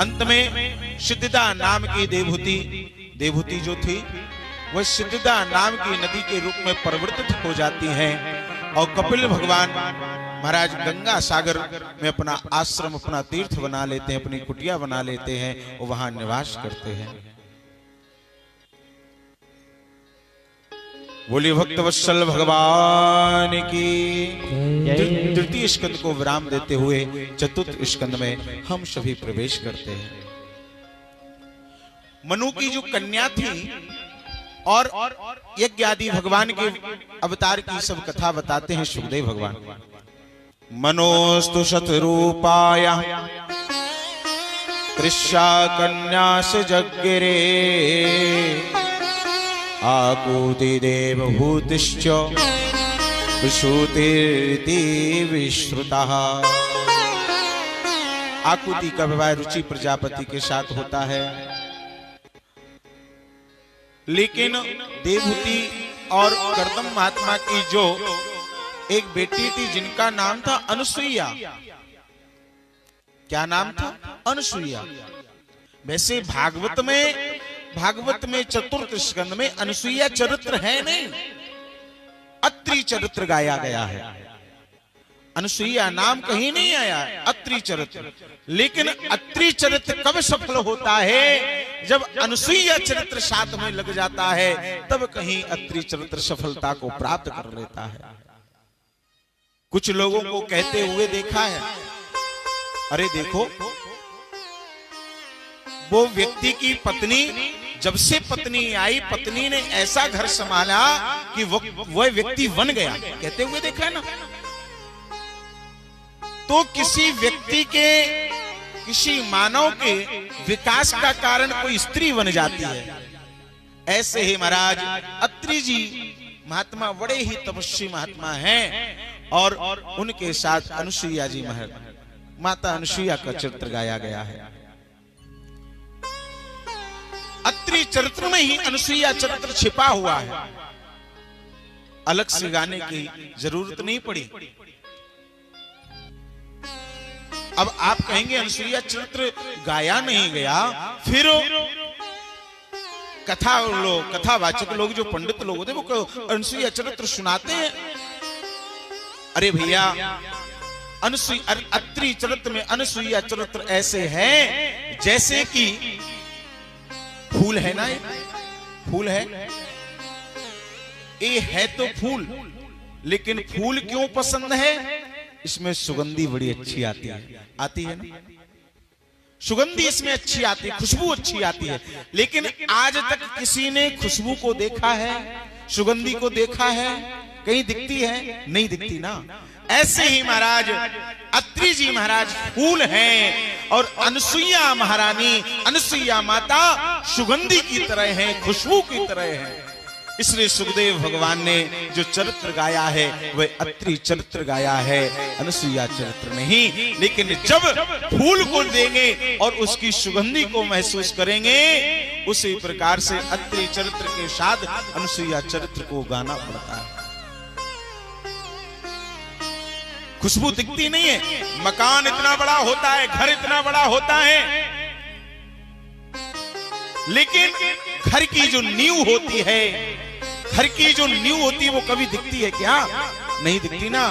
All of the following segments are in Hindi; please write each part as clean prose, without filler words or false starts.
अंत में सिद्धदा नाम की देवहूति जो थी वह सिद्धदा नाम की नदी के रूप में परिवर्तित हो जाती है और कपिल भगवान महाराज गंगा सागर में अपना आश्रम, अपना तीर्थ बना लेते हैं, अपनी कुटिया बना लेते हैं और वहां निवास करते हैं। बोलिए भक्तवत्सल भगवान की। तृतीय स्कंद को विराम देते हुए चतुर्थ स्कंद में हम सभी प्रवेश करते हैं। मनु की जो कन्या थी और यज्ञ आदि भगवान के अवतार की सब कथा बताते हैं सुखदेव भगवान। मनोस्तु शतरूपाय कृष्या कन्या से जग्गिरे आकूति देवभूतिश्च विश्रुतिरिति विश्रुतः। आकुति का विवाह रुचि प्रजापति के साथ होता है, लेकिन देवहूति और कर्दम महात्मा की जो एक बेटी थी जिनका नाम था अनुसुईया। क्या नाम था? अनुसुईया। वैसे भागवत में चतुर्थ स्कंद में अनुसुईया चरित्र है नहीं, अत्रि चरित्र गाया गया है। अनुसुईया नाम कहीं नहीं आया, अत्रि चरित्र। लेकिन अत्रि चरित्र कब सफल होता है? जब अनुसुईया चरित्र साथ में लग जाता है, तब कहीं अत्रि चरित्र सफलता को प्राप्त कर लेता है। कुछ लोगों को कहते हुए देखा है, अरे देखो वो व्यक्ति की पत्नी, जब से पत्नी आई, पत्नी ने ऐसा घर संभाला कि वह व्यक्ति बन गया। कहते हुए देखा है ना। तो किसी व्यक्ति के, किसी मानव के विकास का कारण कोई स्त्री बन जाती है। ऐसे ही महाराज अत्रि जी महात्मा बड़े ही तपस्वी महात्मा हैं और उनके साथ अनुसुईया जी माता अनुसुईया का चरित्र गाया गया है। अत्रि चरित्र में ही अनुसुईया चरित्र छिपा हुआ है, अलग से गाने की जरूरत नहीं पड़ी। अब आप कहेंगे अनुसुईया चरित्र गाया नहीं गया, फिर कथावाचक लोग जो पंडित लोग होते वो अनुसुईया चरित्र सुनाते हैं। अरे भैया, अत्रि चरित्र में अनुसुईया चरित्र ऐसे है जैसे कि फूल है ना, फूल है, ये है तो फूल, लेकिन फूल क्यों पसंद है? इसमें सुगंधी बड़ी अच्छी आती है ना, सुगंधी इसमें अच्छी आती है, खुशबू अच्छी आती है। लेकिन आज तक किसी ने खुशबू को देखा है, सुगंधी को देखा है? कहीं दिखती है? नहीं दिखती ना। ऐसे ही महाराज अत्रि जी महाराज फूल हैं और अनुसुईया महारानी, अनुसुईया माता सुगंधी की तरह हैं, खुशबू की तरह हैं। इसलिए सुखदेव भगवान ने जो चरित्र गाया है वह अत्रि चरित्र गाया है, अनुसुईया चरित्र नहीं। लेकिन जब फूल को देंगे और उसकी सुगंधी को महसूस करेंगे, उसी प्रकार से अत्रि चरित्र के साथ अनुसुईया चरित्र को गाना पड़ता है। खुशबू दिखती नहीं है, मकान इतना बड़ा होता है, घर इतना बड़ा होता है, लेकिन घर की जो नींव होती है, घर की जो नींव होती है वो कभी दिखती है क्या? नहीं दिखती ना।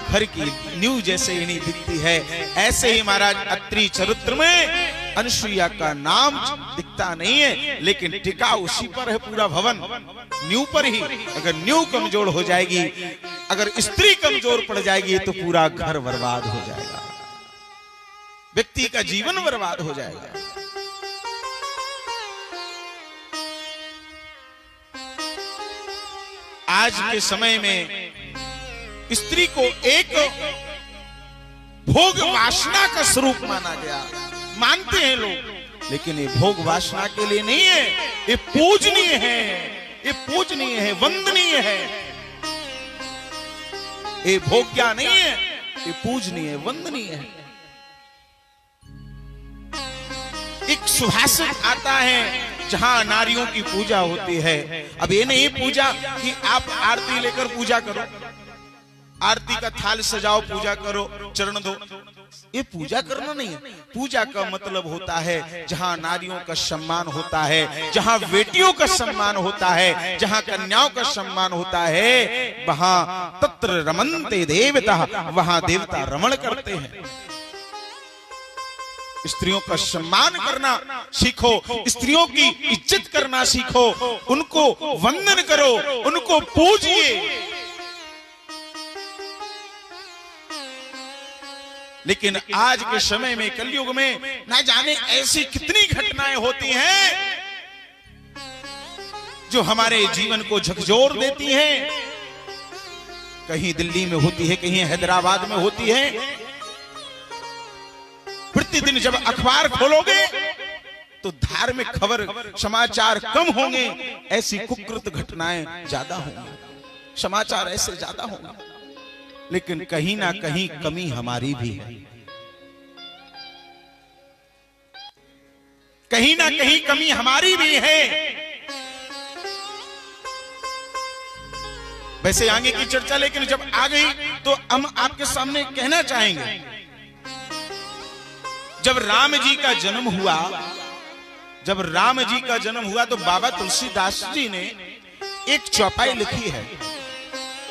घर की नींव जैसे ही नहीं दिखती है, ऐसे ही महाराज अत्रि चरित्र में अनुसुईया का नाम दिखता नहीं है, लेकिन टिका उसी पर है पूरा भवन, नींव पर ही। अगर नींव कमजोर हो जाएगी, अगर स्त्री कमजोर पड़ जाएगी, तो पूरा घर बर्बाद हो जाएगा, व्यक्ति का जीवन बर्बाद हो जाएगा। आज के समय में स्त्री को एक भोग वासना का स्वरूप माना गया, मानते हैं लोग, लेकिन ये भोग वासना के लिए नहीं है, ये पूजनीय है, ये पूजनीय है, वंदनीय है। ये भोग क्या नहीं है, ये पूजनीय है, वंदनीय है। एक सुभाषित आता है जहां नारियों की पूजा होती है। अब ये नहीं पूजा कि आप आरती लेकर पूजा करो, आरती का थाल सजाओ, पूजा करो, चरण दो, ये पूजा करना नहीं है। पूजा का मतलब होता है जहां नारियों का सम्मान होता है, जहां बेटियों का सम्मान होता है, जहां कन्याओं का सम्मान होता है, वहां तत्र रमन्ते देवता, वहां देवता रमण करते हैं। स्त्रियों का सम्मान करना सीखो, स्त्रियों की इज्जत करना सीखो, उनको वंदन करो, उनको पूजिए। लेकिन आज के समय में, कलयुग में, ना जाने ऐसी कितनी घटनाएं होती हैं जो हमारे जीवन को झकझोर देती हैं। कहीं दिल्ली में होती है, कहीं हैदराबाद में होती है। प्रतिदिन जब अखबार खोलोगे तो धार्मिक खबर, समाचार कम होंगे, ऐसी कुकृत घटनाएं ज्यादा होंगी, समाचार ऐसे ज्यादा होंगे। लेकिन कहीं ना कहीं कमी हमारी भी है, कहीं ना कहीं कमी हमारी भी है। वैसे आगे की चर्चा लेकिन जब आ गई तो हम आपके सामने कहना चाहेंगे, जब राम जी का जन्म हुआ, जब राम जी का जन्म हुआ तो बाबा तुलसीदास जी ने एक चौपाई लिखी है।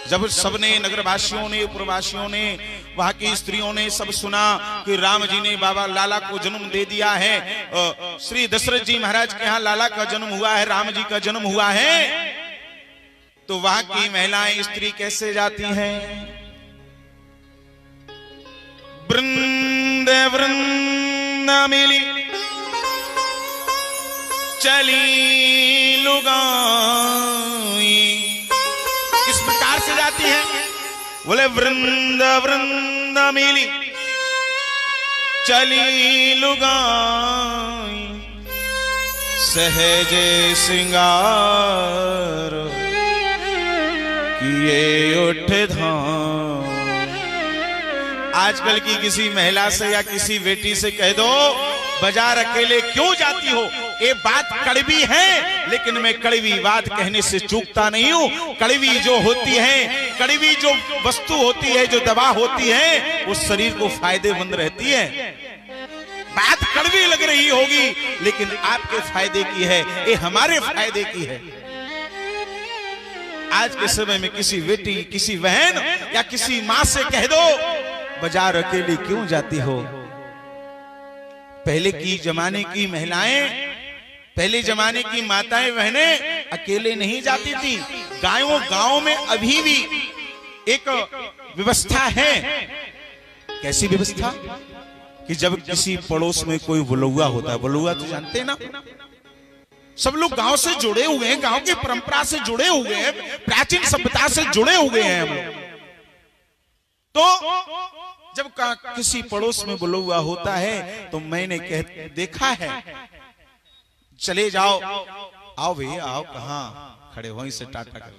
जब सबने, नगरवासियों ने, प्रवासियों ने, वहां की स्त्रियों ने सब सुना कि राम जी ने बाबा लाला को जन्म दे दिया है, श्री दशरथ जी महाराज के यहाँ लाला का जन्म हुआ है, राम जी का जन्म हुआ है, तो वहां की महिलाएं, स्त्री कैसे जाती हैं? वृंद वृंद मिली चली लुगाई, किस प्रकार से जाती है? बोले वृंद वृंद मिली चली लुगाई, सहजे श्रृंगार किए उठ धाम। आजकल की किसी महिला से या किसी बेटी से कह दो बाजार अकेले क्यों जाती हो, ये बात कड़वी है, लेकिन मैं कड़वी बात कहने से चूकता नहीं हूं। कड़वी जो होती है, कड़वी जो वस्तु होती है, जो दवा होती है, वो शरीर को फायदेमंद रहती है। बात कड़वी लग रही होगी लेकिन आपके फायदे की है, ये हमारे फायदे की है। आज के समय में किसी बेटी, किसी बहन या किसी माँ से कह दो बाजार अकेली क्यों जाती हो। पहले की जमाने की महिलाएं, पहले जमाने की माताएं बहनें अकेले नहीं जाती थी। गांव में अभी भी एक व्यवस्था है। कैसी व्यवस्था? कि जब किसी पड़ोस में कोई बुलौआ होता है, बुलौआ तो जानते हैं ना, सब लोग गांव से जुड़े हुए हैं, गांव की परंपरा से जुड़े हुए हैं, प्राचीन सभ्यता से जुड़े हुए हैं हम लोग। तो जब किसी पड़ोस में बुलौआ होता है तो मैंने देखा है, चले जाओ, आओ भैया आओ, कहां खड़े, वहीं से टाटा कर।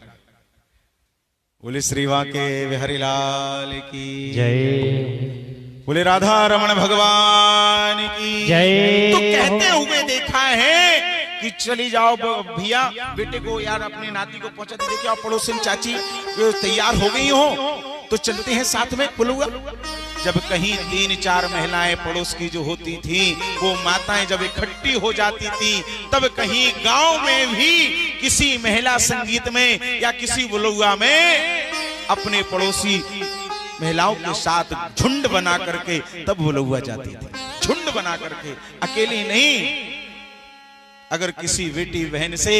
बोले श्री वाके बिहारी लाल की जय, बोले राधा रमण भगवान की जय। तो कहते हुए देखा है कि चली जाओ भैया, बेटे को यार अपने नाती को पहुंचा दीजिए, क्या पड़ोसन चाची तैयार हो गई हो तो चलते हैं साथ में बुलौआ। जब कहीं 3-4 महिलाएं पड़ोस की जो होती थी, वो माताएं जब इकट्ठी हो जाती थी, तब कहीं गांव में भी किसी महिला संगीत में या किसी बुलौआ में अपने पड़ोसी महिलाओं के साथ झुंड बना करके तब बुलौआ जाती थी, झुंड बना करके, अकेली नहीं। अगर किसी बेटी बहन से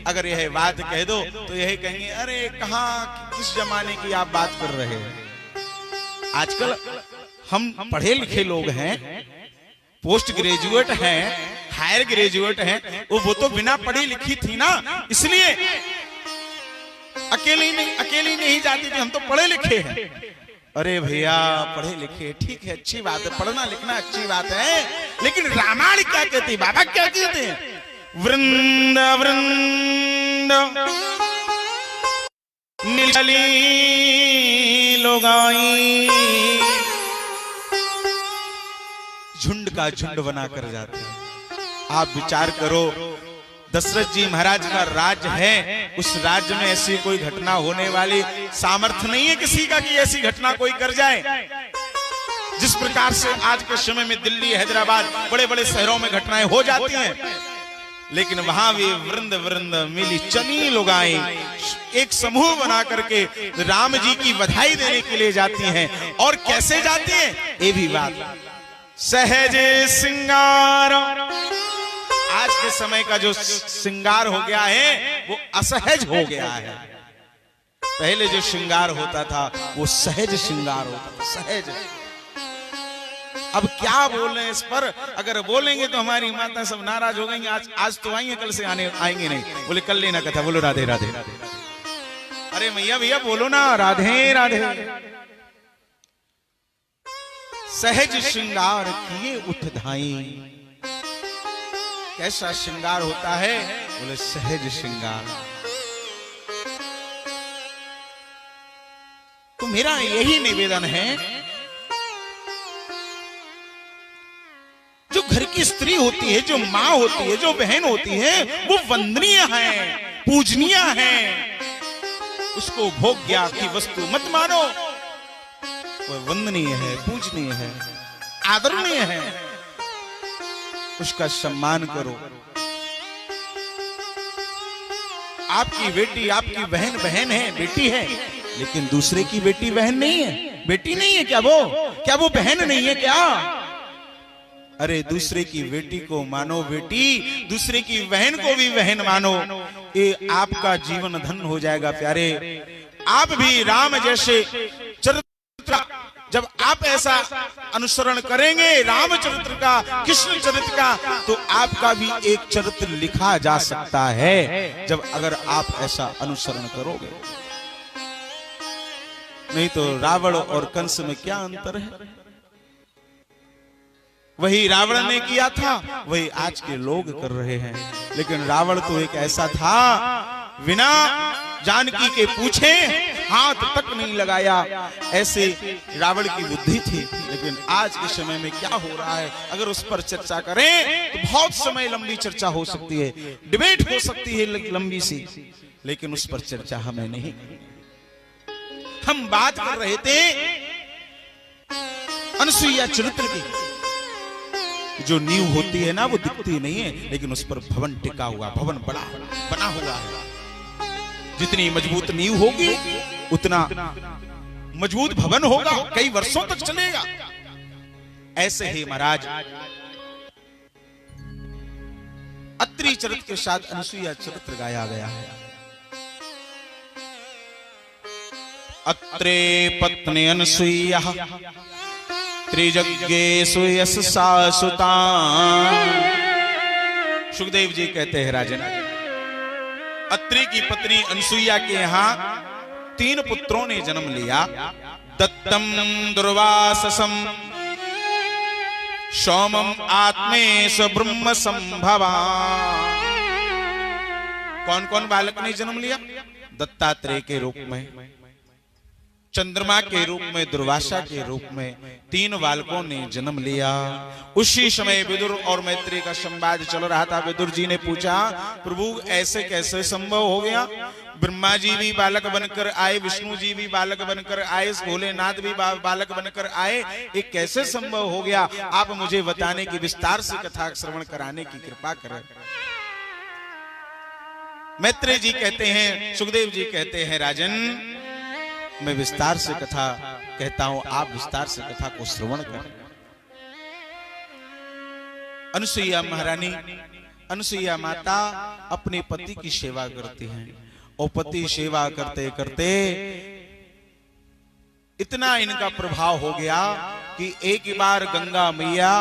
अगर यह बात कह दो तो यह कहेंगे, अरे कहां, किस जमाने की आप बात कर रहे हैं। आजकल हम पढ़े लिखे लोग हैं, पोस्ट ग्रेजुएट हैं, हायर ग्रेजुएट हैं, वो तो बिना पढ़ी लिखी थी ना, इसलिए अकेली नहीं जाती थी, हम तो पढ़े लिखे हैं। अरे भैया पढ़े लिखे ठीक है, अच्छी बात है, पढ़ना लिखना अच्छी बात है, लेकिन रामायण क्या कहती, बाबा क्या कहते हैं? वृंद वृंद निचली लोगाई, झुंड का झुंड बनाकर जाते हैं। आप विचार करो, दशरथ जी महाराज का राज्य है, उस राज्य में ऐसी कोई घटना होने वाली सामर्थ्य नहीं है किसी का कि ऐसी घटना कोई कर जाए। जिस प्रकार से आज के समय में दिल्ली, हैदराबाद, बड़े बड़े शहरों में घटनाएं हो जाती हैं, लेकिन वहां भी वृंद वृंद मिली चली लोग आई एक समूह बना करके राम जी की बधाई देने के लिए जाती हैं। और कैसे जाती हैं ये भी बात, सहज सिंगार। आज के समय का जो श्रृंगार हो गया है वो असहज हो गया है। पहले जो श्रृंगार होता था वो सहज श्रृंगार होता था, सहज। अब क्या बोलें इस पर, अगर बोलेंगे तो हमारी माता सब नाराज हो गई। आज तो आई है, कल से आएंगे नहीं। बोले कल लेना कथा, बोलो राधे राधे। अरे मैया भैया बोलो ना राधे राधे। सहज श्रृंगार किए उठ धाई। कैसा श्रृंगार होता है? बोले सहज श्रृंगार। तो मेरा यही निवेदन है, जो घर की स्त्री होती है, जो माँ होती है, जो बहन होती है, वो वंदनीय है, पूजनीय है। उसको भोग्या की वस्तु मत मानो। वो वंदनीय है, पूजनीय है, आदरणीय है। उसका सम्मान करो। आपकी बेटी, आपकी बहन बहन है, बेटी है, लेकिन दूसरे की बेटी बहन नहीं है, बेटी नहीं है क्या वो बहन नहीं है क्या? अरे दूसरे की बेटी को मानो बेटी, दूसरे की बहन को भी बहन मानो। ये आपका जीवन धन हो जाएगा प्यारे। आप भी राम जैसे चरित्र, जब आप ऐसा अनुसरण करेंगे रामचरित्र का, कृष्ण चरित्र का, तो आपका भी एक चरित्र लिखा जा सकता है, जब अगर आप ऐसा अनुसरण करोगे। नहीं तो रावण और कंस में क्या अंतर है? वही रावण ने किया था, वही आज के लोग कर रहे हैं। लेकिन रावण तो एक ऐसा था, बिना जानकी के पूछे हाथ तक नहीं लगाया, ऐसे रावण की बुद्धि थी। लेकिन आज के समय में क्या हो रहा है, अगर उस पर चर्चा करें तो बहुत समय लंबी चर्चा हो सकती है, डिबेट हो सकती है लंबी सी, लेकिन उस पर चर्चा हमें नहीं। हम बात कर रहे थे अनसुईया चरित्र की। जो नींव होती है ना वो दिखती नहीं है, लेकिन उस पर भवन टिका हुआ, भवन बड़ा बना हुआ है। जितनी मजबूत नींव होगी उतना मजबूत भवन होगा, कई वर्षों तक चलेगा। ऐसे ही महाराज अत्रि चरित्र के साथ अनसुईया चरित्र गाया गया है। अत्रे पत्नी अनसुईया त्रिजज्ञेषु यशसा सुता। सुखदेव जी कहते हैं राजन, अत्रि की पत्नी अनसुईया के यहाँ 3 पुत्रों ने जन्म लिया। दत्तम दुर्वाससम सोमम आत्मेश ब्रह्म संभवा। कौन कौन बालक ने जन्म लिया? दत्तात्रेय के रूप में, चंद्रमा के रूप में, दुर्वासा के रूप में 3 बालकों ने जन्म लिया। उसी समय विदुर और मैत्री का संवाद चल रहा था। विदुर जी ने पूछा, प्रभु ऐसे कैसे संभव हो गया? ब्रह्मा जी भी बालक बनकर आए, विष्णु जी भी बालक बनकर आए, भोलेनाथ भी बालक बनकर आए, ये कैसे संभव हो गया? आप मुझे बताने की, विस्तार से कथा श्रवण कराने की कृपा करें। मैत्री जी कहते हैं, सुखदेव जी कहते हैं, राजन मैं विस्तार से कथा कहता हूं, आप विस्तार से कथा को श्रवण करें। अनसुईया महारानी, अनसुईया माता अपने पति की सेवा करती हैं, और पति सेवा करते करते इतना इनका प्रभाव हो गया कि एक ही बार गंगा मैया,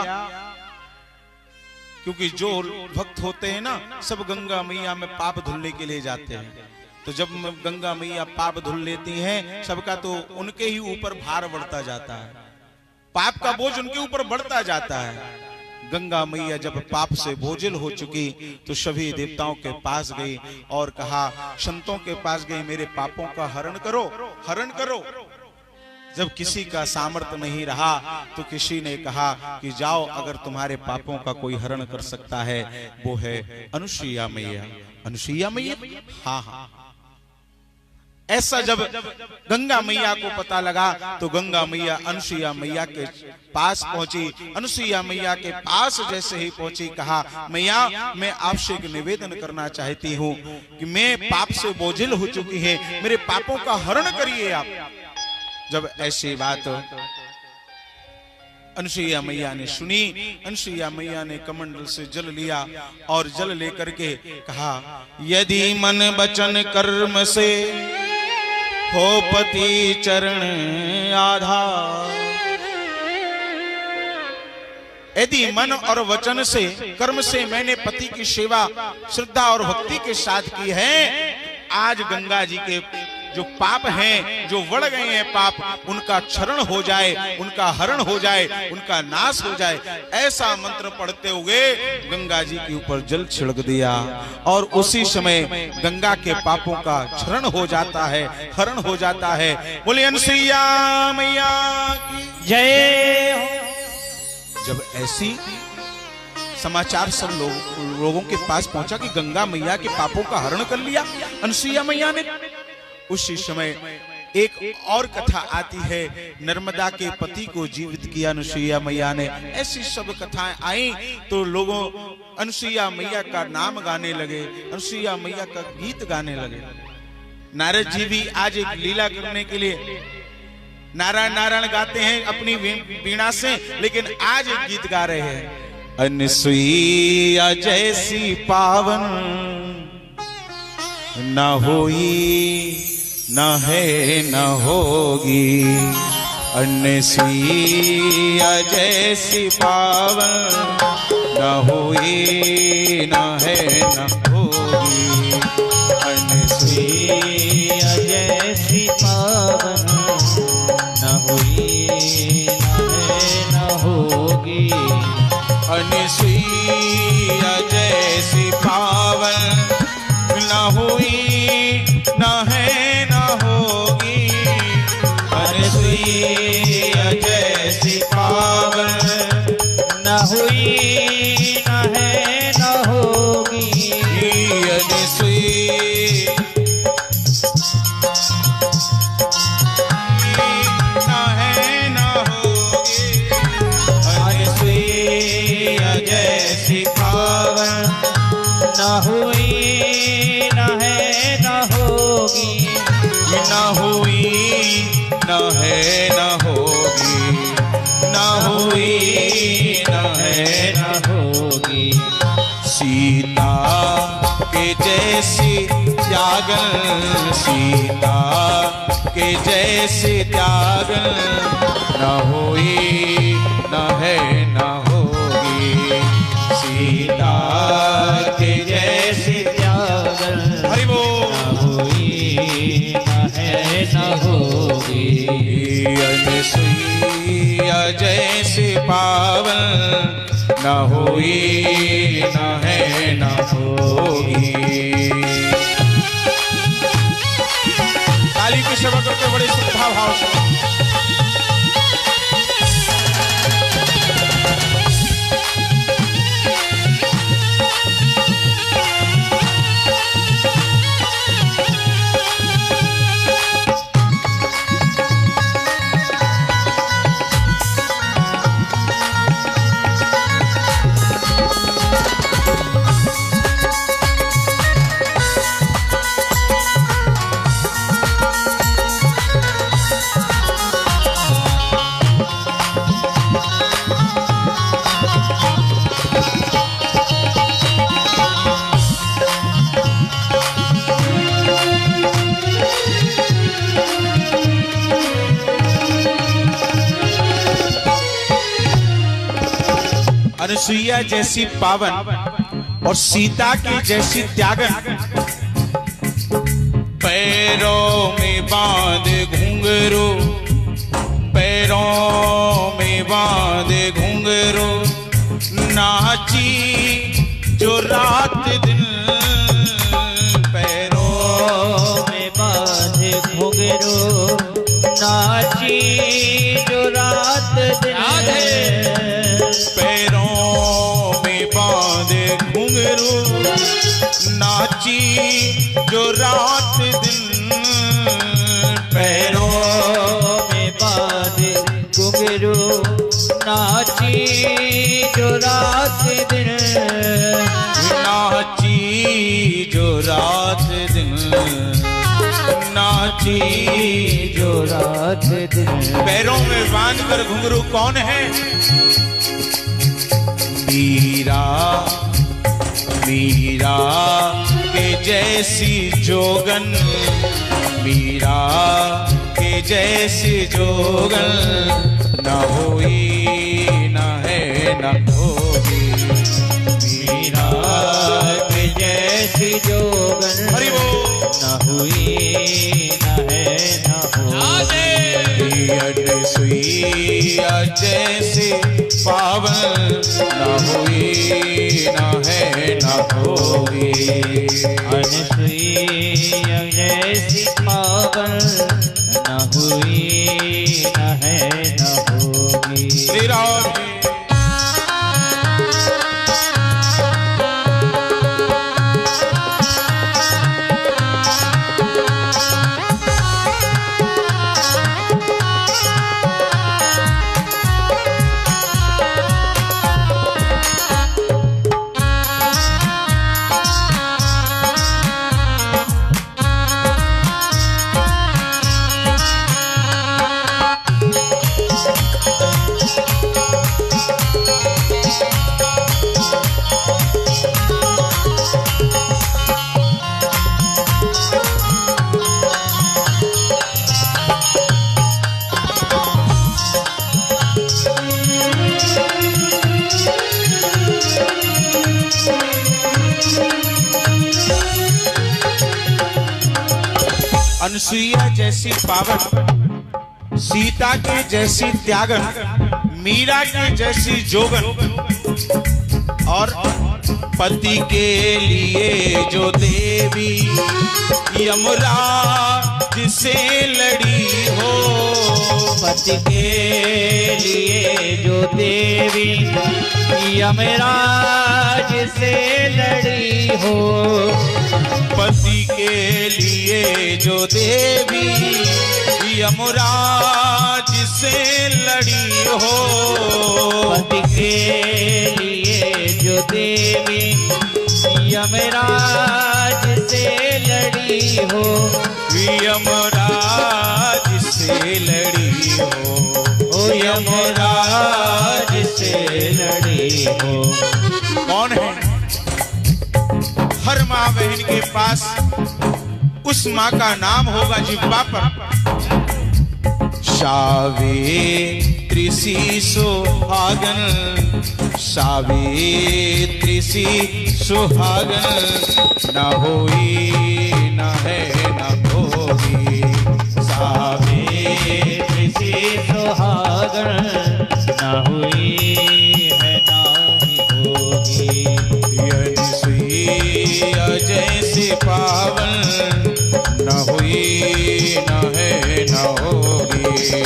क्योंकि जो भक्त होते हैं ना सब गंगा मैया में पाप धुलने के लिए जाते हैं, तो जब गंगा मैया पाप धुल लेती हैं, सबका तो उनके ही ऊपर भार बढ़ता जाता है, पाप का बोझ उनके ऊपर बढ़ता जाता है। गंगा मैया जब पाप से बोझिल हो चुकी तो सभी देवताओं के पास गई और कहा, संतों के पास गई, मेरे पापों का हरण करो, हरण करो। जब किसी का सामर्थ्य नहीं रहा तो किसी ने कहा कि जाओ, अगर तुम्हारे पापों का कोई हरण कर सकता है वो है अनुसुईया मैया। अनुसुईया मैया, हाँ हाँ। ऐसा जब गंगा मैया को पता लगा तो गंगा मैया अनुसुईया मैया के पास पहुंची। अनुसुईया मैया के पास जैसे ही पहुंची, कहा मैया मैं आपसे एक निवेदन करना चाहती हूँ कि मैं पाप से बोझिल हो चुकी है, मेरे पापों का हरण करिए आप। जब ऐसी बात अनुसुईया मैया ने सुनी, अनुसुईया मैया ने कमंडल से जल लिया और जल लेकर के कहा, यदि मन वचन कर्म से हो पति चरण आधार, यदि मन और वचन से कर्म से मैंने पति की सेवा श्रद्धा और भक्ति के साथ की है, आज गंगा जी के जो पाप हैं, जो बढ़ गए हैं पाप, उनका क्षरण हो जाए, उनका हरण हो जाए, उनका नाश हो जाए। ऐसा मंत्र पढ़ते हुए गंगा जी के ऊपर जल छिड़क दिया और उसी समय गंगा के पापों का क्षरण हो जाता है, हरण हो जाता है। बोले अनुसुईया मैया की जय हो। जब ऐसी समाचार सब लोगों के पास पहुंचा कि गंगा मैया के पापों का हरण कर लिया अनुसुईया मैया ने, उसी समय एक और कथा आती है, नर्मदा के पति को जीवित किया अनुसुईया मैया ने। ऐसी सब कथाएं आई तो लोगों अनुसुईया मैया का नाम गाने लगे, अनुसुईया मैया का गीत गाने लगे। नारद जी भी आज एक लीला करने के लिए नारायण नारायण गाते हैं अपनी वीणा से, लेकिन आज एक गीत गा रहे हैं। अनुसुईया जैसी पावन न हुई न है न होगी, अनुसुईया जैसी पावन न हुई न है न होगी, अनुसुईया जैसी पावन न हुई न है न होगी, अनुसुईया जैसी पावन न हुई न है न होगी, अनुसुईया जैसी पावन न हुई न है न होगी, अनुसुईया न है न होगी, अनुसुईया जैसी पावन न हुई न है न होगी, न हुई न है न होगी, न हुई न है न होगी। सीता के जैसी त्यागन, सीता के जैसी त्यागन न हुई न है न होगी, सीता के जैसी त्यागन हरि बोल न हुई न है न होगी, अनुसुईया जैसी पावन न हुई न है न होगी। काली की सेवा करते बड़े श्रद्धा भाव से। अनुसुईया जैसी पावन और सीता की जैसी त्यागन, पैरों में बांध घुंघरू, पैरों में बांध घुंघरू, नाची जो रात दिन, पैरों में बांध घुंघरू, नाची जो रात दिन, पैरों में बांध घुंघरू, नाची जो रात दिन, नाची जो रात दिन। पैरों में बांध कर घुंघरू कौन है? मीरा, मीरा के जैसी जोगन, मीरा के जैसी जोगन न हुई न है न होगी। मीरा के जैसी जोगन हरि बोल। न हुई न है न होगी। अनसुईया जैसी पावन न हुई न है न होगी। अनसुईया जैसी पावन न हुई न है न होगी। श्री राम। अनसुईया जैसी पावन, सीता की जैसी त्यागन, मीरा की जैसी जोगन, और पति के लिए जो देवी यमराज से लड़ी हो। पति के लिए जो देवी यमराज से लड़ी हो। पति के लिए जो देवी यमराज से लड़ी हो। पति के लिए जो देवी यमराज से लड़ी हो। यमराज से लड़ी हो। ओ यमराज से लड़ी हो। कौन है? हर माँ बहन के पास उस माँ का नाम होगा जिह्वा पर। सावित्री सी सुहागन, सावित्री सी सुहागन न होई न है न होगी। सावित्री सी सुहागन न हुई है न होगी। जैसी पावन न हुई न है न होगी।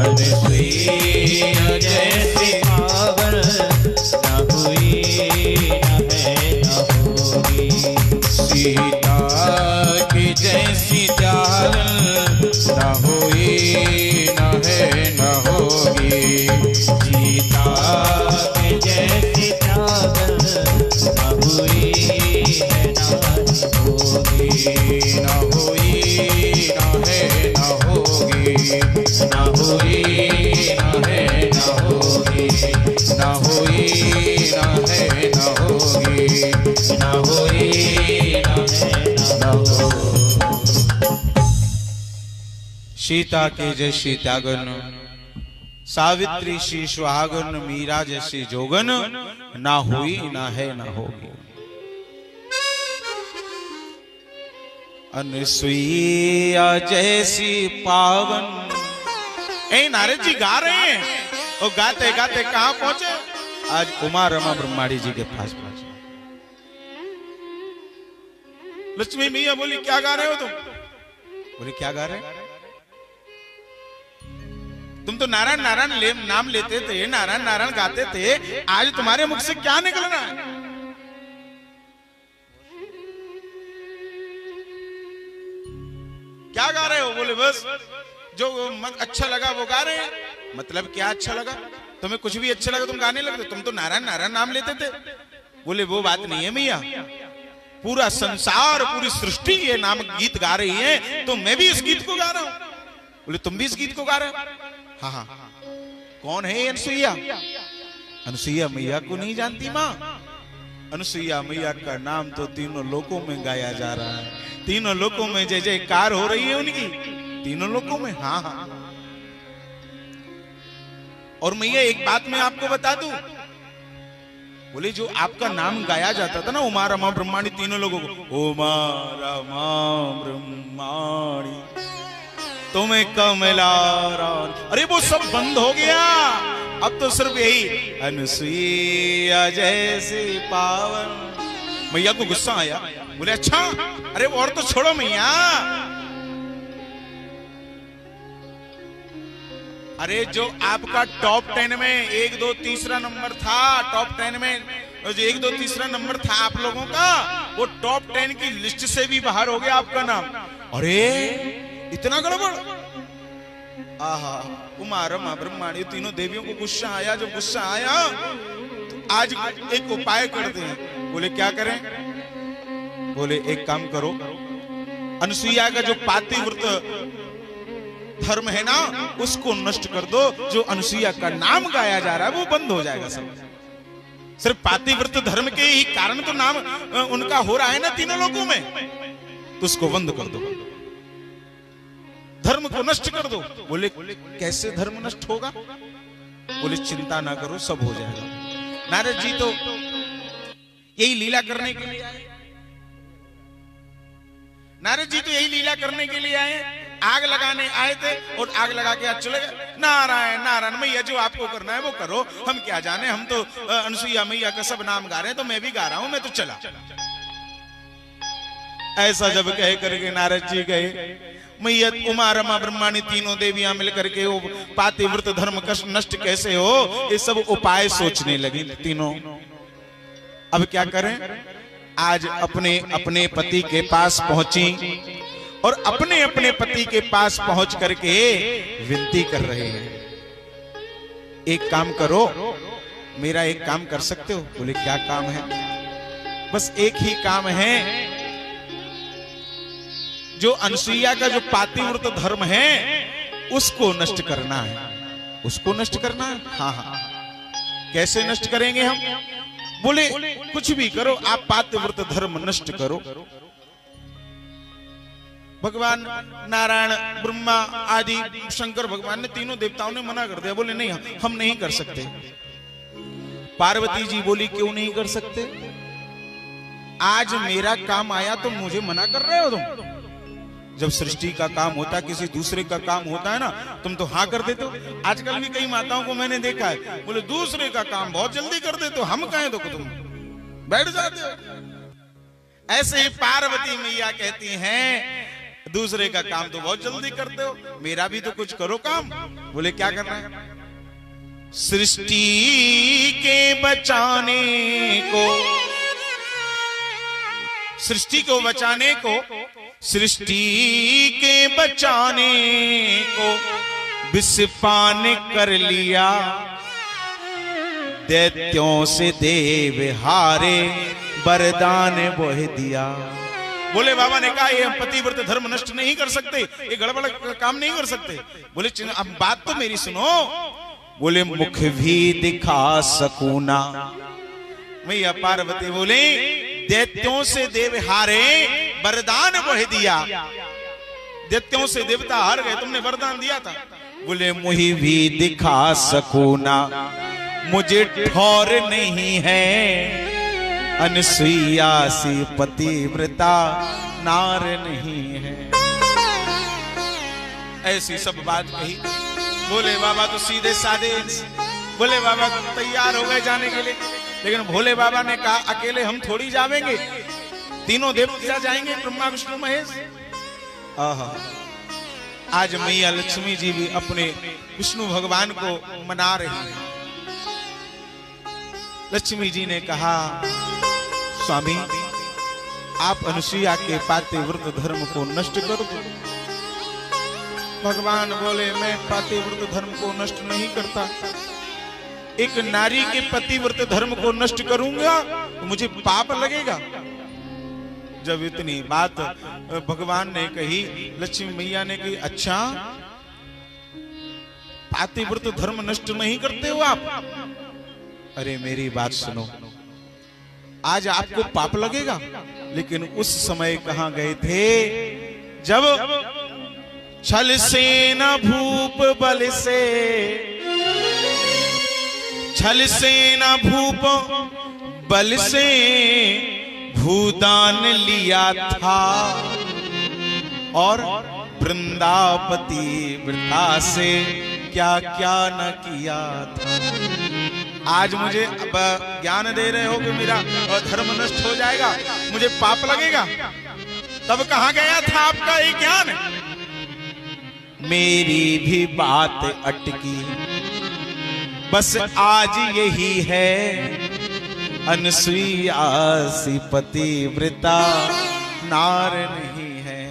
अनसुईया जैसी पावन न हुई न है न होगी। सीता की जैसी त्यागन न हुई न है न होगी। सीता के जैसी त्यागन न हुई है न होगी। न हुई न है न होगी। न हुई न है न होगी। न हुई न है न होगी। न हुई न है न होगी। सीता के जैसी त्यागन, सावित्री सी सुहागन, मीरा जैसी जोगन ना हुई ना है ना होगी। अनसुईया जैसी पावन। ए नारद जी गा रहे हैं और गाते गाते कहां पहुंचे? आज उमा रमा ब्रह्माणी जी के पास पहुंचे। लक्ष्मी मैया बोली क्या गा रहे हो तुम? बोले क्या गा रहे? तुम तो नारायण नारायण नाम लेते थे, नारायण नारायण गाते थे, आज तुम्हारे मुख से क्या निकल रहा है? क्या गा रहे हो? बोले बस जो अच्छा लगा वो गा रहे हैं। मतलब क्या अच्छा लगा? तुम्हें कुछ भी अच्छा लगा तुम गाने लगते? तुम तो नारायण नारायण नाम लेते थे। बोले वो बात नहीं है मैया, पूरा संसार, पूरी सृष्टि ये नाम गीत गा रही है, तो मैं भी इस गीत को गा रहा हूं। बोले तुम भी इस गीत को गा रहे हो? हाँ हाँ। कौन है अनुसुईया? अनुसुईया मैया को नहीं जानती माँ? अनुसुईया मैया का नाम तो तीनों लोकों में गाया जा रहा है, तीनों लोकों में जय जयकार हो रही है उनकी, तीनों लोकों में। हाँ हाँ। और मैया एक बात मैं आपको बता दूं, बोले जो आपका नाम गाया जाता था ना, उमा रमा ब्रह्माणी, तीनों लोगों को, उमा रमा ब्रह्माणी तुम्हें कमलारान, अरे वो सब बंद हो गया। अब तो सिर्फ यही अनुसुईया जैसे पावन। मैया को गुस्सा आया, बोले अच्छा, अरे वो और तो छोड़ो मैया, अरे जो आपका टॉप 10 में 1 2 तीसरा नंबर था, टॉप 10 में जो 1 2 तीसरा नंबर था आप लोगों का, वो टॉप 10 की लिस्ट से भी बाहर हो गया आपका नाम। अरे इतना गड़बड़। आहा, उमा रमा ब्रह्माणी तीनों देवियों को गुस्सा आया। जब गुस्सा आया तो आज एक उपाय करते हैं। बोले क्या करें? बोले एक काम करो, अनुसुईया का जो पातिव्रत धर्म है ना, उसको नष्ट कर दो। जो अनुसुईया का नाम गाया जा रहा है वो बंद हो जाएगा सब। सिर्फ पातिव्रत धर्म के ही कारण तो नाम उनका हो रहा है ना तीनों लोगों में, तो उसको बंद कर दो, धर्म को नष्ट कर दो। बोले कैसे धर्म नष्ट होगा? बोले चिंता ना करो, सब हो जाएगा। नारद जी तो यही लीला करने के लिए आए, नारद जी तो यही लीला करने के लिए आए। आग लगाने आए थे और आग लगा के आज चले गए। नारायण नारायण, मैया जो आपको करना है वो करो, हम क्या जाने, हम तो अनुसुईया मैया का सब नाम गा रहे हैं, तो मैं भी गा रहा हूं, मैं तो चला। ऐसा जब कह करके नारद जी गए, मैया उमा रमा ब्रह्माणी तीनों देवियां मिलकर के वो पातिव्रत धर्म नष्ट कैसे हो, ये सब उपाय सोचने लगी तीनों। अब क्या करें? आज अपने अपने पति के पास पहुंची और अपने अपने पति के पास पहुंच करके विनती कर रहे हैं, एक काम करो, मेरा एक काम कर सकते हो? बोले क्या काम है? बस एक ही काम है, जो अनुसुईया का जो पातिव्रत धर्म है उसको नष्ट करना है, उसको नष्ट करना है। हाँ हाँ। कैसे नष्ट करेंगे हम? बोले कुछ भी करो, आप पातिव्रत धर्म नष्ट करो। भगवान नारायण ब्रह्मा आदि शंकर भगवान ने तीनों देवताओं ने मना कर दिया। बोले नहीं, हम नहीं कर सकते। पार्वती जी बोली क्यों नहीं कर सकते? आज मेरा काम आया तो मुझे मना कर रहे हो तुम? जब सृष्टि का काम होता है, किसी दूसरे का काम होता है ना, तुम तो हाँ कर देते हो। आजकल भी कई माताओं को मैंने देखा है, बोले दूसरे का काम बहुत जल्दी कर देते हो, हम कहें तो तुम बैठ जाते हो। ऐसे ही पार्वती मैया कहती हैं, दूसरे का काम तो बहुत जल्दी करते हो, मेरा भी तो कुछ करो काम। बोले क्या करना है? सृष्टि के बचाने को, सृष्टि को बचाने को, सृष्टि के बचाने को विषपान कर लिया, दैत्यों से देव हारे वरदान वह दिया। बोले बाबा ने कहा ये हम पतिव्रत धर्म नष्ट नहीं कर सकते, ये गड़बड़ काम नहीं कर सकते। बोले अब बात तो मेरी सुनो। बोले मुख भी दिखा सकूं ना। मैया पार्वती बोले दैत्यों से देव हारे वरदान वह दिया, दैत्यों से देवता हार गए, तुमने वरदान दिया था। बोले मुझे भी दिखा सकूं ना, मुझे ठौर नहीं है, अनुसुईया सी पतिव्रता नार नहीं है। ऐसी सब बात कही। बोले बाबा तो सीधे साधे, बोले बाबा तैयार हो गए जाने के लिए, लेकिन भोले बाबा ने कहा अकेले हम थोड़ी जाएंगे, तीनों देवता जाएंगे, ब्रह्मा विष्णु महेश। आहा, आज मैया लक्ष्मी जी भी अपने विष्णु भगवान को मना रही है। लक्ष्मी जी ने कहा स्वामी आप अनुसुईया के पातिव्रत धर्म को नष्ट करो। भगवान बोले मैं पातिव्रत धर्म को नष्ट नहीं करता, एक नारी के पतिव्रत धर्म को नष्ट करूंगा तो मुझे पाप लगेगा। जब इतनी बात भगवान ने कही, लक्ष्मी मैया ने कही, अच्छा पातिव्रत धर्म नष्ट नहीं करते हो आप? अरे मेरी बात सुनो, आज आपको पाप लगेगा, लेकिन उस समय कहां गए थे जब छल से न भूप बल से, छल से न भूप बल से भूदान लिया था, और वृंदापति वृथा से क्या क्या न किया था। आज मुझे ज्ञान दे रहे हो कि मेरा धर्म नष्ट हो जाएगा, मुझे पाप लगेगा, तब कहां गया था आपका ये ज्ञान? मेरी भी बात अटकी, बस आज यही है, अनसुईया सी पतिव्रता नार नहीं है।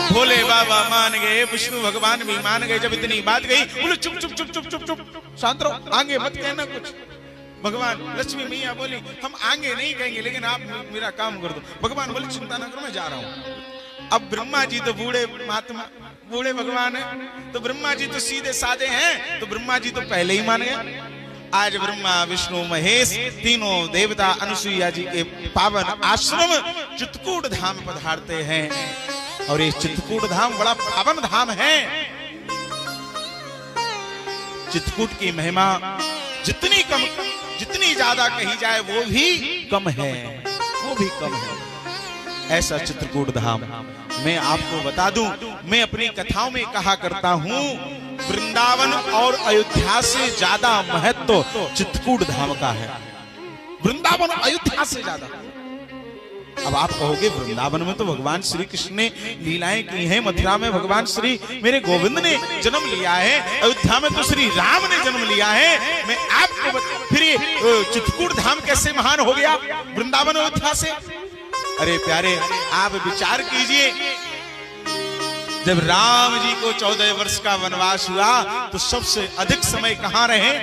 भोले बाबा मान गए, विष्णु भगवान भी मान गए। जब इतनी बात गई, बोले चुप चुप चुप चुप चुप चुप, शांत रहो, आगे मत कहना कुछ। भगवान लक्ष्मी मैया बोली, हम आगे नहीं कहेंगे, लेकिन आप मेरा काम कर दो। भगवान बोले, चिंता ना करो, मैं जा रहा हूं। अब ब्रह्मा जी तो बूढ़े महात्मा, बूढ़े भगवान है, तो ब्रह्मा जी तो सीधे साधे हैं, तो ब्रह्मा जी तो पहले ही मान गए। आज ब्रह्मा विष्णु महेश तीनों देवता अनुसुईया जी के पावन आश्रम चित्रकूट धाम पधारते हैं, और ये चित्रकूट धाम बड़ा पावन धाम है। चित्रकूट की महिमा जितनी ज्यादा कही जाए वो भी कम है, वो भी कम है। ऐसा चित्रकूट धाम मैं आपको बता दूं, मैं अपनी कथाओं में कहा करता हूं, वृंदावन और अयोध्या से ज्यादा महत्व चित्रकूट धाम का है, वृंदावन अयोध्या से ज्यादा। अब आप कहोगे वृंदावन में तो भगवान श्री कृष्ण ने लीलाएं की हैं, मथुरा में भगवान श्री मेरे गोविंद ने जन्म लिया है, अयोध्या में तो श्री राम ने जन्म लिया है। मैं आपको फिर चित्रकूट धाम कैसे महान हो गया वृंदावन अयोध्या से? अरे प्यारे, आप विचार कीजिए, जब राम जी को 14 वर्ष का वनवास हुआ तो सबसे अधिक समय कहां रहे?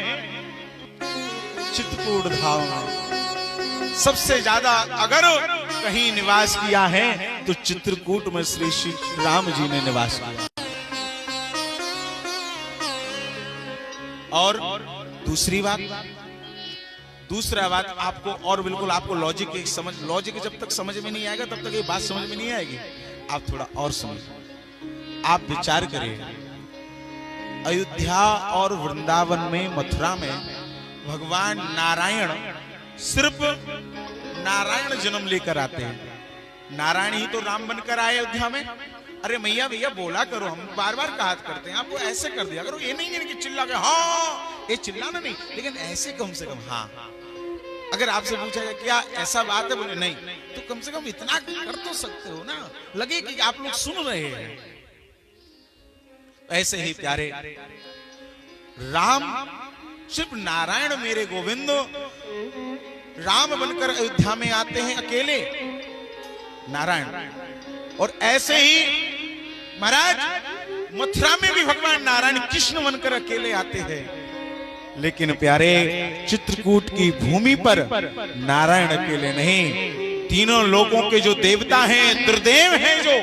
चित्रकूट धाम में। सबसे ज्यादा अगर कहीं निवास किया है तो चित्रकूट में श्री राम जी ने निवास किया। और दूसरा बात आपको, और बिल्कुल आपको लॉजिक जब तक समझ में नहीं आएगा तब तक ये बात समझ में नहीं आएगी। आप थोड़ा और समझ, आप विचार करिए, अयोध्या और वृंदावन में, मथुरा में भगवान नारायण, सिर्फ नारायण जन्म लेकर आते हैं। नारायण ही तो राम बनकर आए अयोध्या में। अरे मैया भैया बोला करो, हम बार बार कहा करते हैं, आपको ऐसे कर दिया करो, ये नहीं है कि चिल्ला के हाँ, ये चिल्लाना नहीं, लेकिन ऐसे कम से कम हाँ। अगर आपसे पूछा जाए क्या ऐसा बात है, बोले नहीं, तो कम से कम इतना कर तो सकते हो ना, लगे कि आप लोग सुन रहे हैं। ऐसे ही प्यारे, राम सिर्फ नारायण मेरे गोविंद राम बनकर अयोध्या में आते हैं अकेले, नारायण। और ऐसे ही महाराज मथुरा में भी भगवान नारायण कृष्ण बनकर अकेले आते हैं। लेकिन प्यारे, चित्रकूट की भूमि पर नारायण अकेले नहीं, तीनों लोगों के जो देवता हैं, त्रिदेव हैं, जो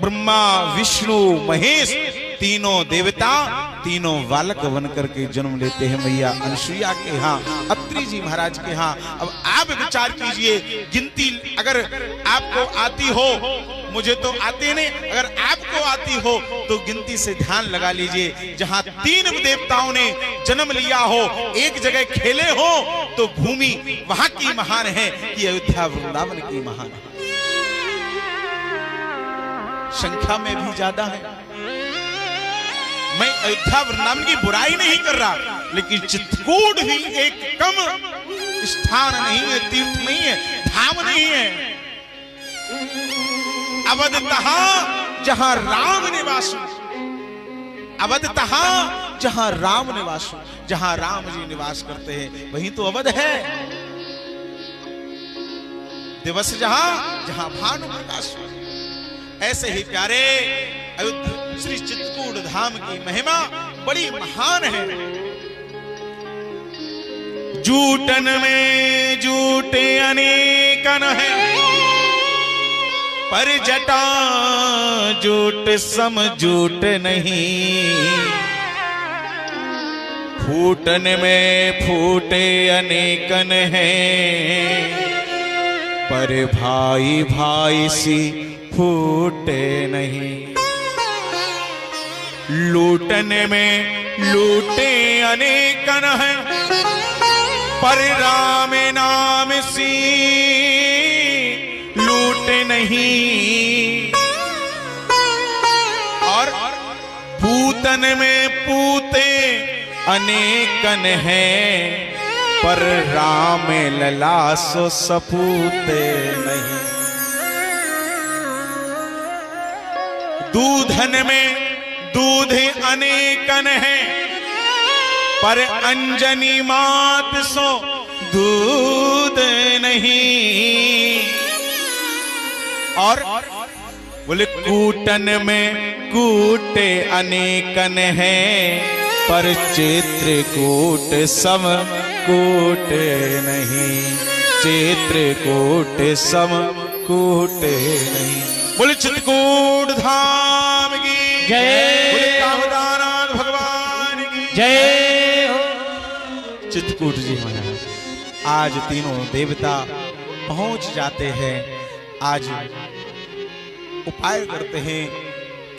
ब्रह्मा विष्णु महेश, तीनों देवता तीनों बालक बनकर के जन्म लेते हैं मैया अनुसुईया के यहाँ, अत्रि जी महाराज के यहाँ। अब आप विचार कीजिए, गिनती अगर आपको आती हो, मुझे तो आती नहीं, अगर आपको आती हो तो गिनती से ध्यान लगा लीजिए। जहाँ 3 देवताओं ने जन्म लिया हो, एक जगह खेले हो, तो भूमि वहां की महान है कि अयोध्या वृंदावन की महान है। संख्या में भी ज्यादा है। मैं अयोध्या वृंदावन की बुराई नहीं कर रहा, लेकिन चित्रकूट भी एक कम स्थान नहीं है, तीर्थ नहीं है, धाम नहीं है। अवध तहां जहां राम निवास, अवध तहां जहां राम निवास, जहां राम जी निवास करते हैं वहीं तो अवध है। दिवस जहां भानु प्रकाश। ऐसे ही प्यारे, श्री चित्रकूट धाम की महिमा बड़ी महान है। जूटन में जूटे अनेकन है, पर जटा जूट सम जूट नहीं, फूटने में फूटे अनेकन हैं, पर भाई भाई सी फूटे नहीं। लूटने में लूटे अनेकन हैं, पर राम नाम सी लूटे नहीं। और पूतन में पूते अनेकन हैं, पर राम लला सो सपूते नहीं। दूधन में दूध अनेकन हैं, पर अंजनी मात सो दूध नहीं। और बोले कूटन में कूटे अनेकन हैं, पर चित्रकूट सम कूट नहीं। चित्रकूट सम कूट नहीं। बोले चित्रकूट धाम की जय, बोले कामदानाथ भगवान की जय हो। चित्रकूट जी महाराज आज तीनों देवता पहुंच जाते हैं। आज उपाय करते हैं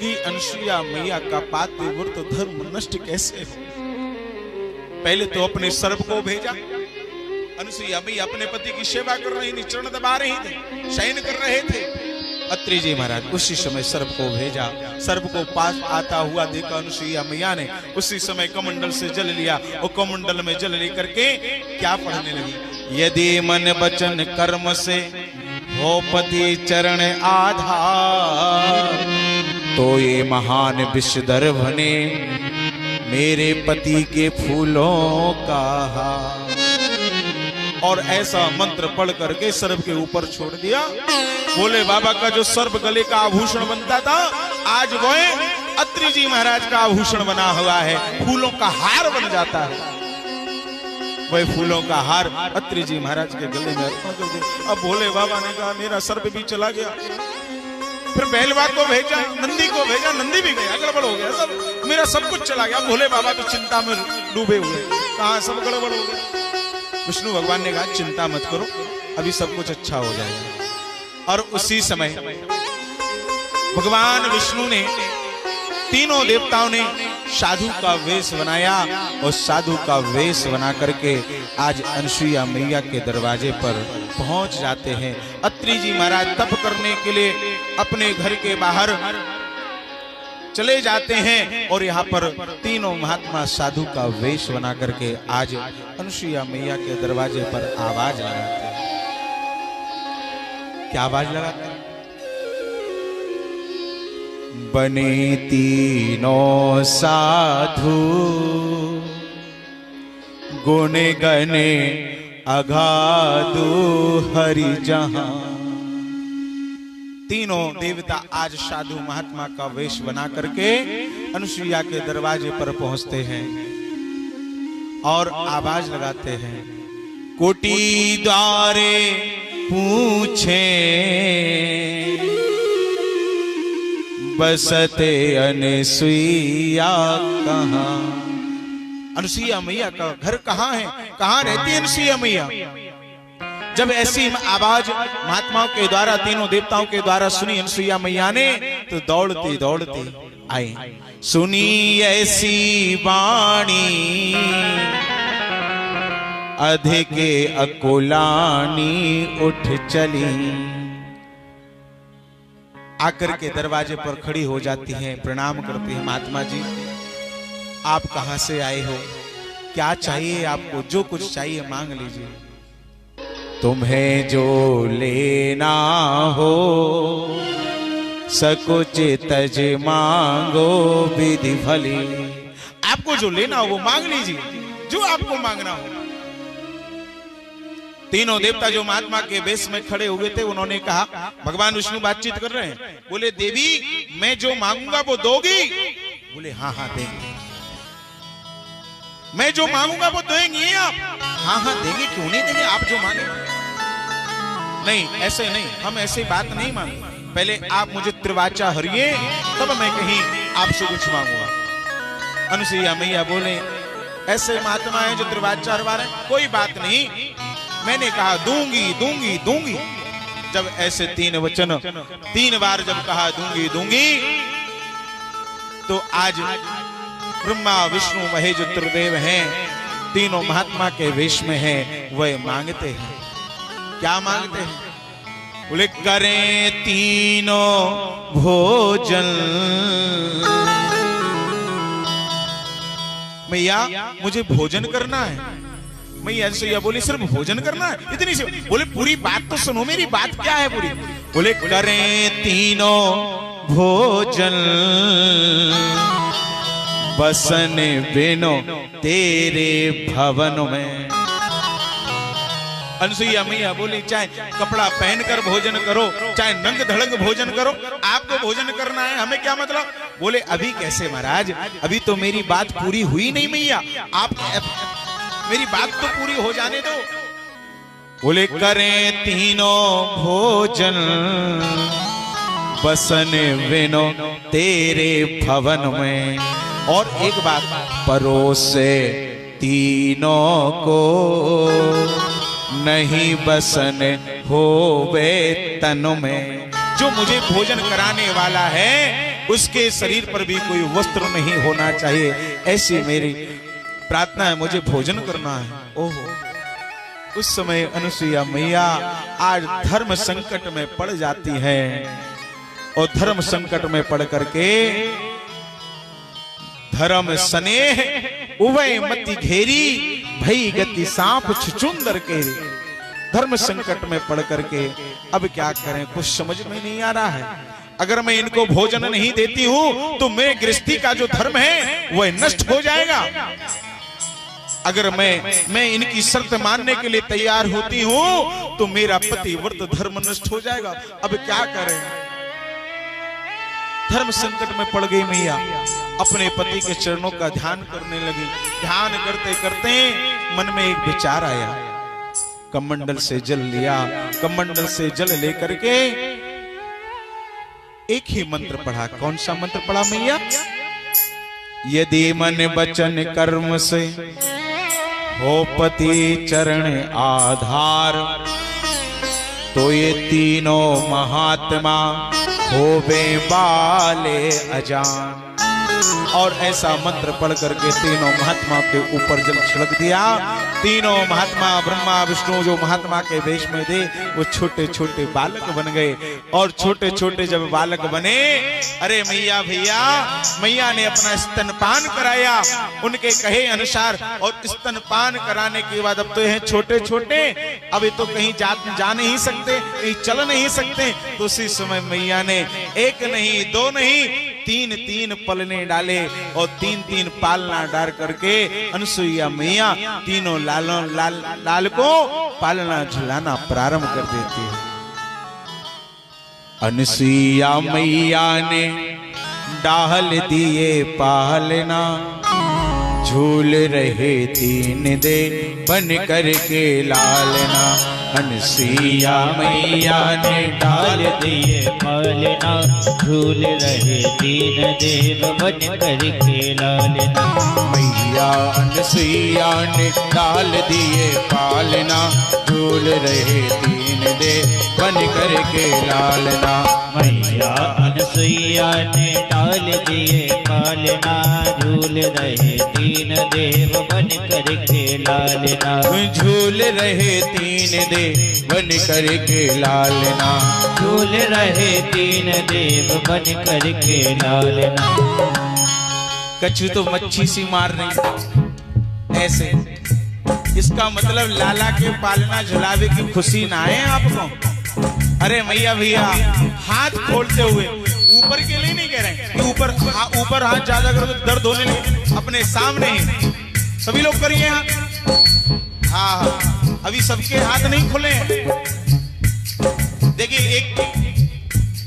कि अनुसुईया मैया का पातिव्रत धर्म नष्ट कैसे हो। पहले तो अपने सर्प को भेजा। अनुसुईया मैया अपने पति की सेवा कर रही थी, चरण दबा रही थी, शयन कर रहे थे। अत्रि जी महाराज उसी समय सर्प को भेजा। सर्प को पास आता हुआ देखा अनुसुईया मैया ने, उसी समय कमंडल से जल लिया और कमंडल में जल लेकर के क्या पढ़ने लगी, यदि मन वचन कर्म से हो पति चरण आधार, तो ये महान विषधर बने मेरे पति के फूलों का हार। और ऐसा मंत्र पढ़ करके सर्प के ऊपर छोड़ दिया। भोले बाबा का जो सर्प गले का आभूषण बनता था, आज वह अत्रि जी महाराज का आभूषण बना हुआ है, फूलों का हार बन जाता है। वह फूलों का हार अत्रि जी महाराज के गले में अर्पण कर दिया। अब भोले बाबा ने कहा मेरा सर्प भी चला गया। फिर पहलवा को भेजा, नंदी को भेजा, नंदी भी गया, गड़बड़ हो गया सब, मेरा सब कुछ चला गया। भोले बाबा तो चिंता में डूबे हुए, कहा सब गड़बड़ हो गया। विष्णु भगवान ने कहा चिंता मत करो, अभी सब कुछ अच्छा हो जाएगा। और उसी समय भगवान विष्णु ने, तीनों देवताओं ने साधु का वेश बनाया और साधु का वेश बना करके आज अनुसुईया मैया के दरवाजे पर पहुंच जाते हैं। अत्रि जी महाराज तप करने के लिए अपने घर के बाहर चले जाते हैं और यहाँ पर तीनों महात्मा साधु का वेश बना करके आज अनुसुईया मैया के दरवाजे पर आवाज लगाते हैं। क्या आवाज लगाते हैं? बने तीनों साधु गुण गने अगाधु हरि जहां। तीनों देवता आज साधु महात्मा का वेश बना करके अनुसुईया के दरवाजे पर पहुंचते हैं और आवाज लगाते हैं, कोटि द्वारे पूछे बसते अनुसुईया कहाँ। अनुसुईया मैया का घर कहाँ है, कहाँ रहती है अनुसुईया मैया? जब ऐसी आवाज महात्माओं के द्वारा, तीनों देवताओं के द्वारा सुनी अनुसुईया मैया ने, तो दौड़ती दौड़ती आई। सुनी ऐसी वाणी अधिक अकुलानी उठ चली। आकर के दरवाजे पर खड़ी हो जाती हैं, प्रणाम करती हैं, महात्मा जी आप कहां से आए हो, क्या चाहिए आपको, जो कुछ चाहिए मांग लीजिए। तुम्हें जो लेना हो सकुच तज मांगो विधि भली। आपको जो लेना हो वो मांग लीजिए, जो आपको मांगना हो। तीनों देवता जो महात्मा के वेश में खड़े हुए थे, उन्होंने कहा, भगवान विष्णु बातचीत कर रहे हैं, बोले देवी मैं जो मांगूंगा वो दोगी? बोले हाँ हाँ देंगे। मैं जो मांगूंगा वो देंगे आप? हाँ हाँ देंगे, क्यों नहीं देंगे, आप जो मांगे। नहीं ऐसे नहीं, हम ऐसी बात नहीं मांगेंगे। पहले आप मुझे त्रिवाचा हरिए, तब मैं कहीं आपसे कुछ मांगूंगा। अनुसुईया मैया बोले, ऐसे महात्मा है जो त्रिवाचा हरवा रहे हैं, कोई बात नहीं, मैंने कहा दूंगी दूंगी दूंगी। जब ऐसे 3 वचन 3 बार जब कहा दूंगी दूंगी, तो आज ब्रह्मा विष्णु महेश जो त्रिदेव हैं, तीनों महात्मा के वेश में हैं, वह मांगते हैं। क्या मांगते हैं? बोले करें तीनों भोजन। मैया मुझे भोजन करना है। मैया अनुसुईया बोली सिर्फ भोजन करना है, इतनी सी? बोले पूरी बात तो सुनो, मेरी बात क्या है पूरी? बोले करें तीनों भोजन, बसन बिनो तेरे भवन में। अनुसुईया मैया बोली चाहे कपड़ा पहनकर भोजन करो, चाहे नंग धड़ंग भोजन करो, आपको भोजन करना है, हमें क्या मतलब? बोले अभी कैसे महाराज, अभी तो मेरी बात पूरी हुई नहीं मैया, आप मेरी बात तो पूरी हो जाने दो। बोले करें तीनों भोजन, बसन बिनो तेरे भवन में। और एक बात, परोसे तीनों को नहीं बसन होवे तन में। जो मुझे भोजन कराने वाला है उसके शरीर पर भी कोई वस्त्र नहीं होना चाहिए, ऐसी मेरी प्रार्थना है, मुझे भोजन करना है। ओहो, उस समय अनुसुईया मैया आज धर्म संकट में पड़ जाती है, और धर्म संकट में पड़ करके धर्म स्नेह उभय मति घेरी, भई गति सांप छुचुंदर केरी। धर्म संकट में पड़ करके अब क्या करें, कुछ समझ में नहीं आ रहा है। अगर मैं इनको भोजन नहीं देती हूं तो मेरे गृहस्थी का जो धर्म है वह नष्ट हो जाएगा। अगर मैं इनकी शर्त मानने के लिए तैयार होती हूं तो मेरा पतिव्रत धर्म नष्ट हो जाएगा। अब क्या करें? धर्म संकट में पड़ गई मैया, अपने पति के चरणों का ध्यान करने लगी। ध्यान करते करते मन में एक विचार आया, कमंडल से जल लिया, कमंडल से जल लेकर के एक ही मंत्र पढ़ा। कौन सा मंत्र पढ़ा मैया? यदि मन वचन कर्म से हो पति चरण आधार, तो ये तीनों महात्मा होवे बाले अजान। और ऐसा मंत्र पढ़ करके तीनों महात्मा के ऊपर जल छिड़क दिया। तीनों महात्मा ब्रह्मा विष्णु जो महात्मा के वेश में थे वो छोटे छोटे बालक बन गए। और छोटे छोटे जब बालक बने, अरे मैया भैया, मैया ने अपना स्तनपान कराया उनके कहे अनुसार। और स्तनपान कराने के बाद अब तो हैं छोटे छोटे, अब तो कहीं जा नहीं सकते, कहीं चल नहीं सकते। तो उसी समय मैया ने एक नहीं दो नहीं तीन तीन पलने डाले और तीन तीन पालना डाल करके अनुसुईया मैया तीनों लाल को पालना झुलाना प्रारंभ कर देती है। अनुसुईया मैया ने डाल दिए पालना, झूल रहे तीन दे बन करके लालना। अनुसुईया मैया ने डाल दिए पालना, झूल रहे तीन देव बन करके लालना। मैया अनुसुईया ने डाल दिए पालना, झूल रहे तीन देव बन करके लालना। मैया अनुसुईया ने डाल दिए पालना, झूल रहे तीन देव बन करके लालना। झूल रहे तीन देव बन करके लालना, झूल रहे तीन देव बन करके लालना। कछु तो मच्छी सी मार रही ऐसे, इसका मतलब लाला के पालना झुलावे की खुशी ना है आपको? अरे मैया भैया, हाथ खोलते हुए ऊपर के लिए नहीं कह रहे कि ऊपर हाथ ज्यादा करो तो दर्द होने लगे, अपने सामने ही सभी लोग करिए हाथ। हाँ, अभी सबके हाथ नहीं खुले हैं। देखिए, एक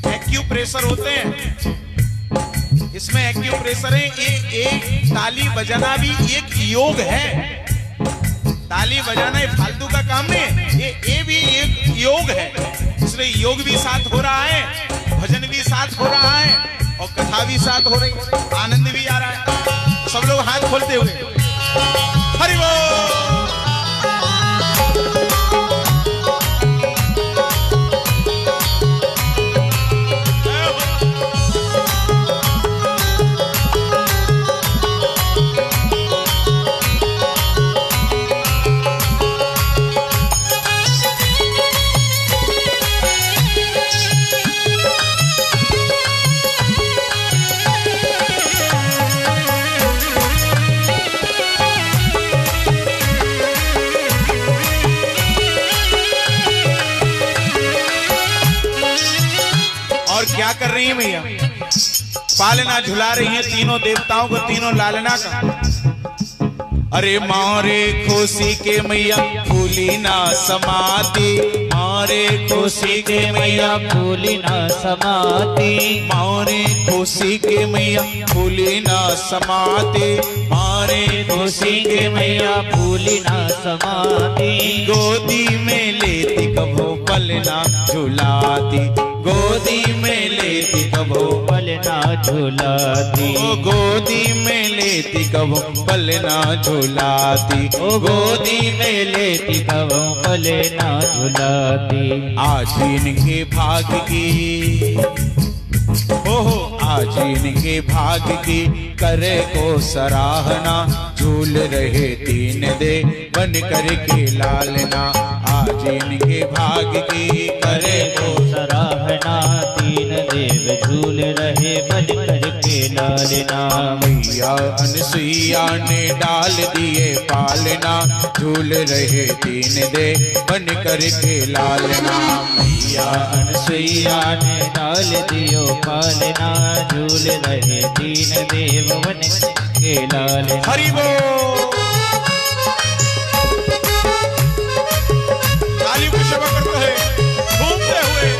एक्यूप्रेशर होते हैं, इसमें एक्यूप्रेशर है। एक ताली बजाना भी एक योग है। ताली बजाना ये फालतू का काम नहीं है, ये भी एक योग है। इसलिए योग भी साथ हो रहा है, भजन भी साथ हो रहा है और कथा भी साथ हो रही है, आनंद भी आ रहा है। सब लोग हाथ खोलते हुए हरि बोल। क्या कर रही है मैया? पालना झुला रही है तीनों देवताओं को, तीनों लालना का। अरे मारे खुशी के मैया फूली ना समाती, मारे खुशी के मैया फूली ना समाती, मारे खुशी के मैया फूली ना समाती, मारे खुशी के मैया फूली ना समाती। गोदी में लेती कभो पलना झुलाती, गोदी में लेती कभो पलना झुलाती, ओ गोदी में लेती कभो पलना झुलाती, ओ गोदी में लेती कभो पलना झुलाती। आज इनके भाग की, ओहो आज इनके भाग की करे को सराहना, झूल रहे तीन दे बन करके लालना। आज इनके भाग की करे को सराहना, तीन देव झूल रहे बन करके लालना। मैया अनसुईया ने डाल दिए पालना, झूल रहे तीन दे बन करके लालना। मैया अनसुईया ने डाल दियो पालना, झूल रहे तीन देव बन करके लालना। हरि बोल। ताली को शबा करते हैं घूमते हुए।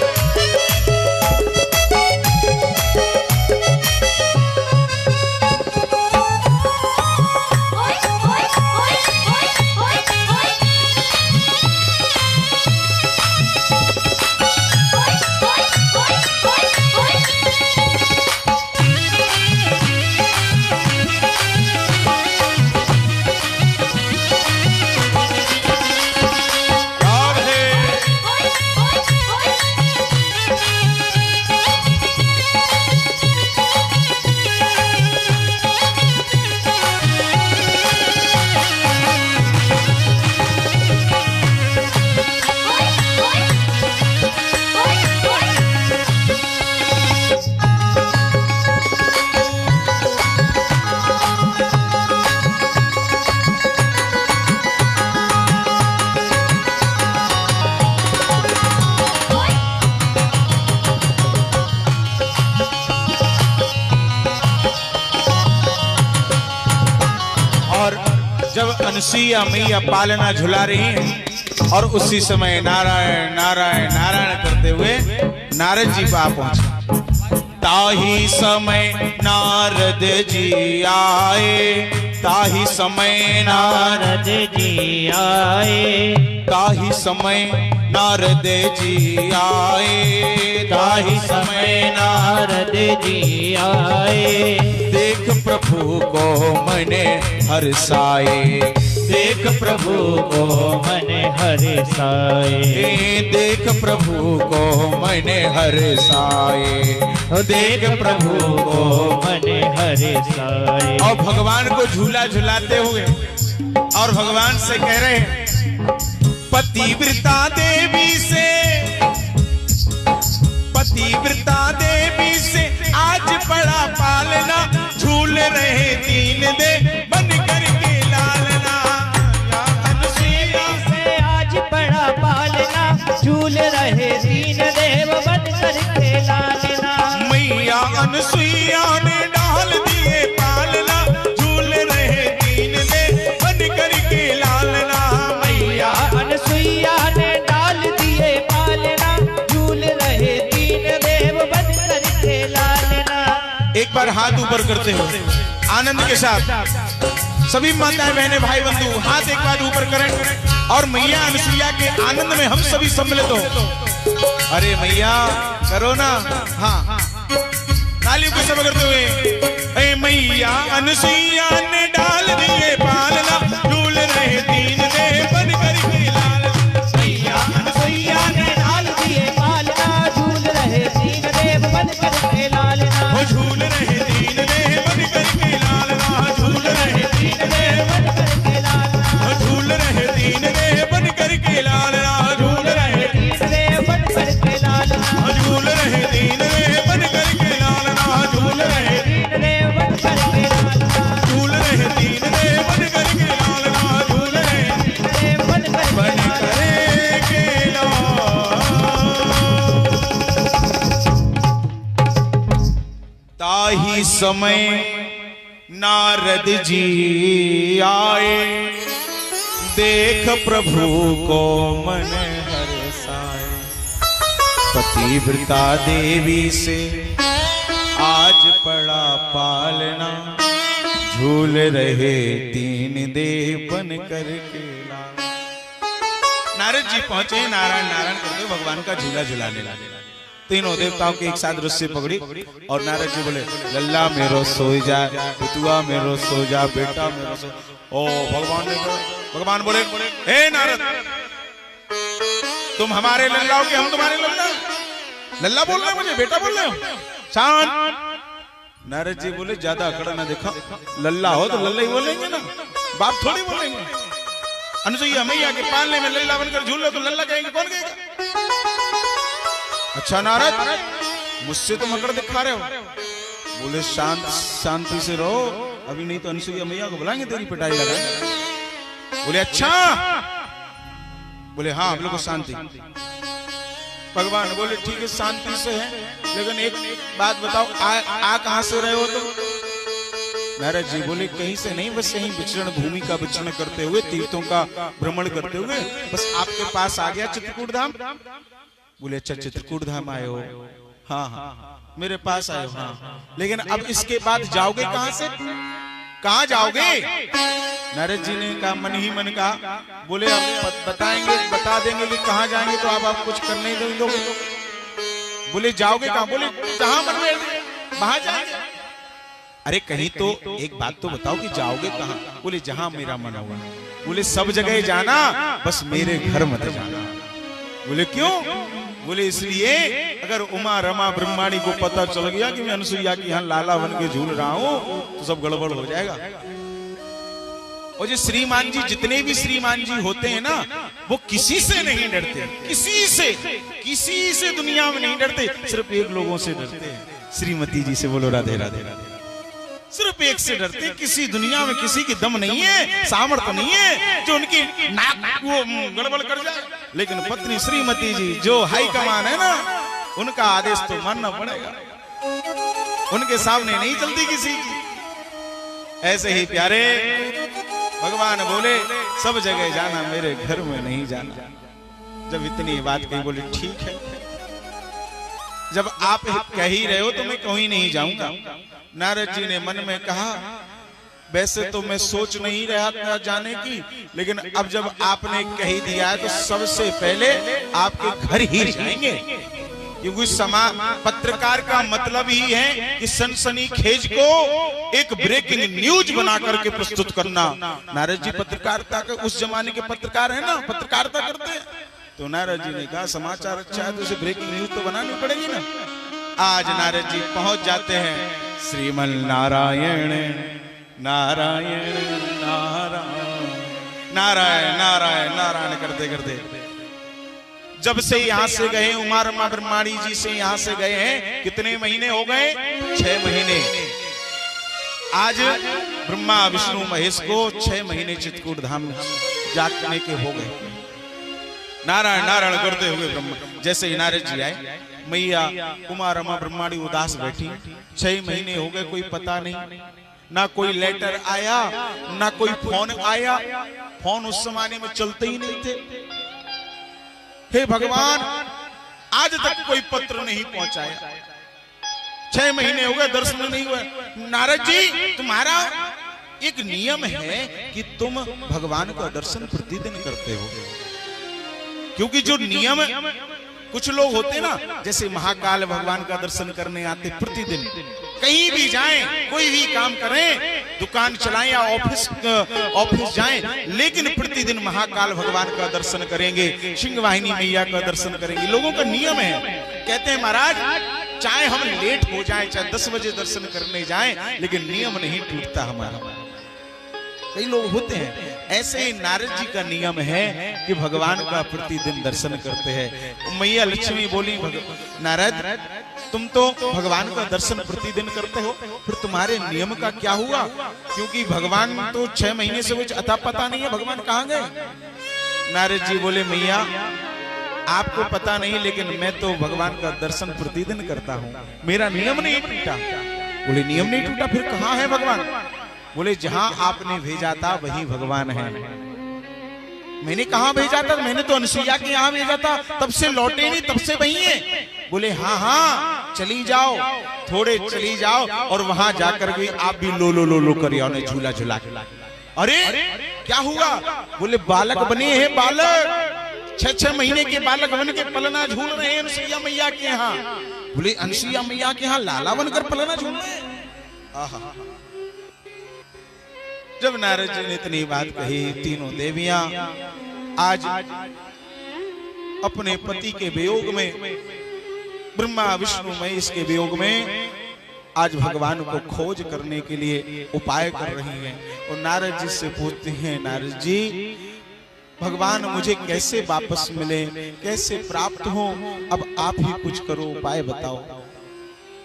जब अनसुईया मैया पालना झुला रही है और उसी समय नारायण नारायण नारायण करते हुए नारद जी आ पहुंचे। ताही समय नारद जी आए, ताही समय नारद जी आए, ताही समय नारद जी आए, ताही समय नारद जी आए। देख प्रभु को मने हर्षाए, देख प्रभु को मने हर्षाए, देख प्रभु को मने हर्षाए, देख प्रभु को मने हर्षाए। और भगवान को झूला झुलाते हुए और भगवान से कह रहे हैं, पतिव्रता देवी से, पतिव्रता देवी से आज बड़ा पालना, झूल रहे तीन दे बन करके लालना। अनसुईया से आज बड़ा पालना, झूल रहे तीन देव बन करके लालना। मैया अनसुईया ने डाल दिए पालना, झूल रहे तीन दे बन करके लालना। मैया अनसुईया ने डाल दिए पालना, झूल रहे तीन देव बन करके लालना। एक बार हाथ ऊपर करते हो आनंद के साथ सभी माताएं बहनें भाई बंधु हाथ एक बार ऊपर करें और मैया अनसुईया के आनंद में हम सभी सम्मिलित हो। अरे मैया करो ना। हाँ, ताली को सब करते हुए। ए मैया अनसुईया ने डाल दिए पालना, झूल रहे दीन देव बन करके लाल। मैया अनसुईया ने डाल दिए पालना, झूल रहे दीन देव बन करके लालना। वो झूल रहे दीन देव बन करके लालना, झूल रहे दीन देव बन करके लालना, झूल रहे दीन देव बन करके लालना, झूल रहे दीन देव बन करके लालना, झूल रहे दीन देव बन करके लालना, झूल रहे दीन देव बन करके लालना, झूल रहे दीन देव बन करके लालना, झूल रहे दीन देव बन करके लालना। ताही समय नारद जी आए, देख प्रभु को मन हर्षाए। पतिव्रता देवी से आज पड़ा पालना, झूल रहे तीन देव बन करके लाल। नारद जी पहुंचे, नारायण नारायण करके भगवान का झूला झुलाने लगे। तीनों देवताओं के एक साथ रस्सी पकड़ी और नारद जी बोले, लल्ला मेरो सो जा, पुतुआ मेरो सो जा, बेटा मेरो सो। ओ भगवान बोले, हे नारद, तुम हमारे लल्ला हो कि हम तुम्हारे लल्ला? लल्ला बोल रहे हो मुझे, बेटा बोल रहे हो? शांत। नारद जी बोले, ज्यादा अकड़ ना दिखाओ, लल्ला हो तो लल्ला ही बोलेंगे ना, बाप थोड़ी बोलेंगे। अनसुईया मैया के पालने में लल्ला बनकर झूलो तो लल्ला कहेंगे, कौन कहेगा? अच्छा नारद, मुझसे तो मकड़ दिखा रहे हो। बोले शांति से रहो, अभी नहीं तो अनसुईया मैया को बुलाएंगे तेरी पिटाई लगाएंगे। बोले अच्छा। बोले हाँ, हम लोग को शांति। भगवान बोले ठीक है, शांति से है, लेकिन एक बात बताओ, आ कहां से रहे हो तुम? नारद जी बोले, कहीं से नहीं, बस यहीं विचरण भूमि का विचरण करते हुए, तीर्थों का भ्रमण करते हुए बस आपके पास आ गया चित्रकूट धाम। बोले अच्छा, चित्रकूट धाम आए हो? हाँ, मेरे पास आए हो। हाँ, लेकिन अब इसके बाद जाओगे कहां से? कहां जाओगे? नारद जी ने कहा, मन ही मन कहा। बोले अब बताएंगे, बता देंगे कि कहां जाएंगे तो आप कुछ कर नहीं दोगे। बोले जाओगे कहां? बोले जहां मन में वहां जाएंगे। अरे कहीं तो एक बात तो बताओ कि जाओगे कहां? बोले जहां मेरा मन होगा। बोले सब जगह जाना, बस मेरे घर मत जाना। बोले क्यों? बोले इसलिए अगर उमा रमा ब्रह्माणी को पता चल गया कि मैं अनसुईया की यहाँ लाला बन के झूल रहा हूं तो सब गड़बड़ हो जाएगा। और जो श्रीमान जी, जितने भी श्रीमान जी होते हैं ना, वो किसी से नहीं डरते, किसी से दुनिया में नहीं डरते, सिर्फ एक लोगों से डरते हैं, श्रीमती जी से। बोलो राधे राधे राधे। सिर्फ एक से डरते, किसी दुनिया में किसी की दम नहीं है, सामर्थ्य नहीं है जो उनकी नाक वो गड़बड़ कर जाए। लेकिन पत्नी श्रीमती जी जो हाई कमान है ना, उनका आदेश तो मानना पड़ेगा, उनके सामने नहीं चलती किसी की। ऐसे ही प्यारे भगवान बोले, सब जगह जाना, मेरे घर में नहीं जाना। जब इतनी बात कही, बोले ठीक है, जब आप कह ही रहे हो तो मैं कहीं नहीं जाऊंगा। नारद जी ने मन में कहा, वैसे तो मैं सोच नहीं रहा था जाने की, लेकिन अब जब आपने कह ही दिया है तो सबसे पहले आपके घर ही जाएंगे। क्योंकि पत्रकार का मतलब ही है कि सनसनीखेज को एक ब्रेकिंग न्यूज बना करके प्रस्तुत करना। नारद जी पत्रकारिता के उस जमाने के पत्रकार है ना, पत्रकारिता करते हैं। तो नारद जी ने कहा समाचार अच्छा है तो उसे ब्रेकिंग न्यूज तो बनानी पड़ेगी ना। आज नारद जी पहुंच जाते हैं श्रीमन नारायण नारायण नारायण नारायण नारायण नारायण करते करते जब से यहां से गए, उमा रमा ब्रह्माणी जी से यहां से गए हैं, कितने महीने हो गए? 6 महीने। आज ब्रह्मा विष्णु महेश को 6 महीने चित्रकूट धाम जाने के हो गए। नारायण नारायण करते हुए ब्रह्मा, जैसे ही नारद जी आए, मैया उमा रमा ब्रह्माणी उदास बैठी। 6 महीने हो गए, कोई पता नहीं, ना कोई लेटर आया, ना कोई फोन आया। फोन उस जमाने में चलते ही नहीं थे। हे भगवान, आज तक कोई पत्र नहीं पहुंचाया। 6 महीने हो गए, दर्शन नहीं हुए। नारद जी, तुम्हारा एक नियम है कि तुम भगवान का दर्शन प्रतिदिन करते हो, क्योंकि जो नियम कुछ लोग होते ना, जैसे महाकाल भगवान का दर्शन करने आते प्रतिदिन, कहीं भी जाएं, कोई भी काम करें, दुकान चलाएं या ऑफिस जाएं, लेकिन प्रतिदिन महाकाल भगवान का दर्शन करेंगे, सिंहवाहिनी मैया का दर्शन करेंगे। लोगों का नियम है, कहते हैं महाराज चाहे हम लेट हो जाएं, चाहे 10 बजे दर्शन करने जाएं, लेकिन नियम नहीं टूटता हमारा। कई लोग होते हैं ऐसे ही। नारद जी का नियम है कि भगवान का प्रतिदिन दर्शन करते हैं। मैया लक्ष्मी बोली, नारद तुम तो भगवान का दर्शन प्रतिदिन करते हो, फिर तुम्हारे नियम का क्या हुआ? क्योंकि भगवान तो 6 महीने से कुछ अता पता नहीं है, भगवान कहाँ गए? नारद जी बोले, मैया आपको पता नहीं, लेकिन मैं तो भगवान का दर्शन प्रतिदिन करता हूँ, मेरा नियम नहीं टूटा। बोले नियम नहीं टूटा, फिर कहाँ है भगवान? बोले जहां आपने भेजा था वही भगवान है। मैंने कहां भेजा था? मैंने तो अनसुईया के यहां भेजा था, तब से लौटे नहीं, तब से वही है। बोले हाँ हाँ चली जाओ, थोड़े चली जाओ और वहां जाकर भी आप भी लो लो लो लो करिए, उन्हें झूला झूला के। अरे क्या हुआ? बोले बालक बने हैं, बालक 6-6 महीने के बालक बन के पलना झूल रहे हैं अनसुईया मैया के यहाँ। बोले अनसुईया मैया के यहाँ लाला बनकर पलना झूल रहे हैं। जब नारद जी ने इतनी बात कही, तीनों देवियां आज अपने पति के वियोग में, ब्रह्मा विष्णु महेश के वियोग में, आज भगवान को खोज करने के लिए उपाय कर रही हैं। और नारद जी से पूछते हैं, नारद जी भगवान मुझे कैसे वापस मिले, कैसे प्राप्त हो? अब आप ही कुछ करो, उपाय बताओ।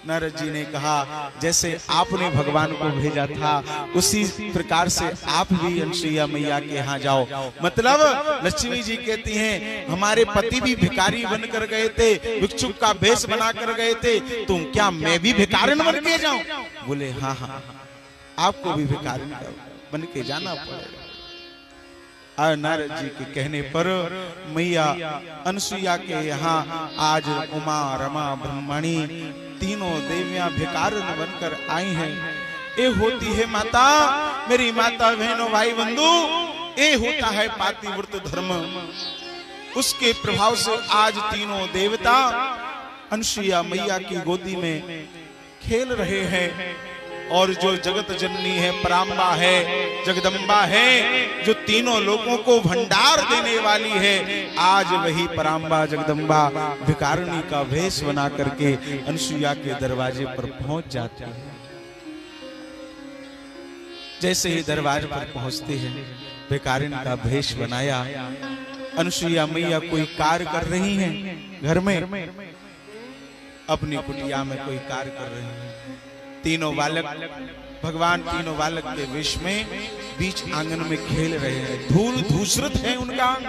नारद जी ने कहा, जैसे आपने भगवान को भेजा था उसी प्रकार से आप भी अनसुईया मैया के यहाँ जाओ। मतलब लक्ष्मी जी कहती हैं, हमारे पति भी भिखारी बनकर गए थे, भिक्षुक का भेष बनाकर गए थे, तुम क्या मैं भी भिखारन बन के जाऊं? बोले हाँ हाँ आपको भी भिखारन बन के जाना पड़ेगा। नारद जी के कहने पर मैया अनसुईया के यहाँ आज उमा रमा ब्रह्मणी तीनों देवियां भिखारन बनकर आई हैं। ये होती है माता, मेरी माता बहनों भाई बंधु, ये होता है पातिव्रत धर्म। उसके प्रभाव से आज तीनों देवता अनसुईया मैया की गोदी में खेल रहे हैं। और जो जगत जननी है, पराम्बा है, जगदम्बा है, जो तीनों लोगों को भंडार देने वाली है, आज वही पराम्बा जगदम्बा भिखारिणी का भेष बना करके अनसुईया के दरवाजे पर पहुंच जाती है। जैसे ही दरवाजे पर पहुंचते हैं, भिखारिणी का भेष बनाया, अनसुईया मैया कोई कार्य कर रही हैं घर में, अपनी कुटिया में कोई कार्य कर रही हैं। तीनों बालक भगवान तीनों बालक के वेश में बीच आंगन में खेल रहे हैं। धूल धूसरित है उनका अंग।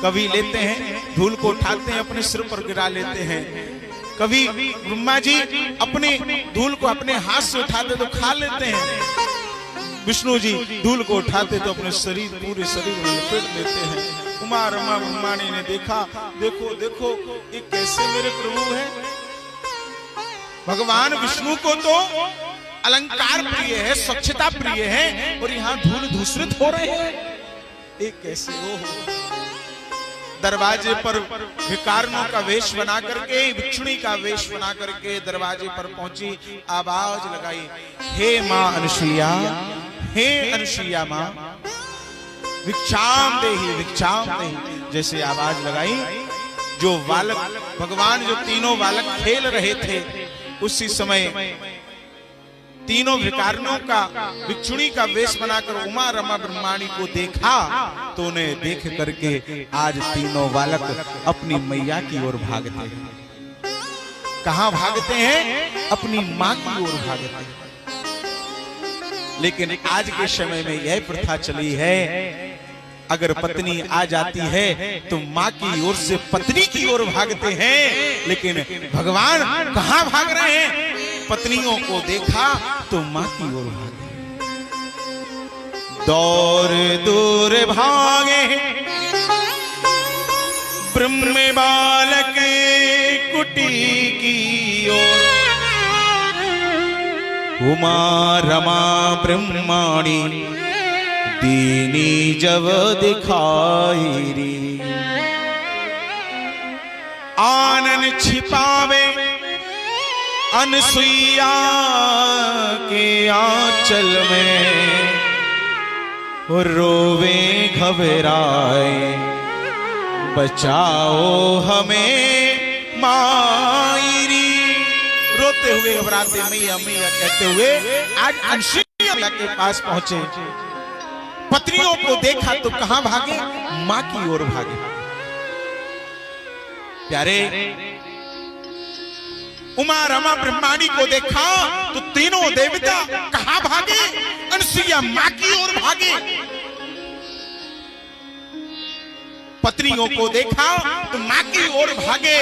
कभी लेते हैं धूल को उठाते हैं, अपने सिर पर गिरा लेते हैं। कभी ब्रह्मा जी अपने धूल को अपने हाथ से उठाते तो खा लेते हैं। विष्णु जी धूल को उठाते तो अपने शरीर, पूरे शरीर में लपेट लेते हैं। उमा रमा ब्रह्माणी ने देखा, देखो देखो ये कैसे मेरे प्रभु हैं। भगवान विष्णु को तो अलंकार प्रिय है, स्वच्छता प्रिय है, और यहाँ धूल धूसरित हो रहे हैं। एक कैसे वो हो। दरवाजे पर भिखारियों का वेश बना करके, भिक्षुणी का वेश बना करके दरवाजे पर पहुंची, आवाज लगाई, हे माँ अनसुईया, हे अनसुईया माँ, भिक्षाम देहि भिक्षाम देहि। जैसे आवाज लगाई, जो बालक भगवान जो तीनों बालक खेल रहे थे, उसी समय तीनों भिखारियों का भिक्षुणी का वेश बनाकर उमा रमा ब्रह्माणी को देखा, तो उन्हें देख करके आज तीनों बालक अपनी मैया की ओर भागते हैं। कहां भागते हैं? अपनी मां की ओर भागते हैं। लेकिन आज के समय में यह प्रथा चली है, अगर पत्नी आ जाती है तो माँ की ओर से पत्नी की ओर भागते हैं। लेकिन भगवान कहाँ भाग रहे हैं? पत्नियों को देखा तो माँ की ओर भागे। दौर दूर भागे ब्रह्म बालक कुटी की ओर, उमा रमा ब्रह्माणी दीनी जब दिखाई री। आनन छिपावे अनसुईया के आंचल में, रोवे घबराए बचाओ हमें मायरी। रोते हुए घबराते मैया मैया कहते हुए आज अनसुईया के पास पहुंचे। पत्नियों को देखा तो कहां भागे? मां की ओर भागे। प्यारे, उमा रमा ब्रह्माणी को देखा तो तीनों देवता कहां भागे? अनसुईया मां की ओर भागे। पत्नियों को देखा तो मां की ओर भागे।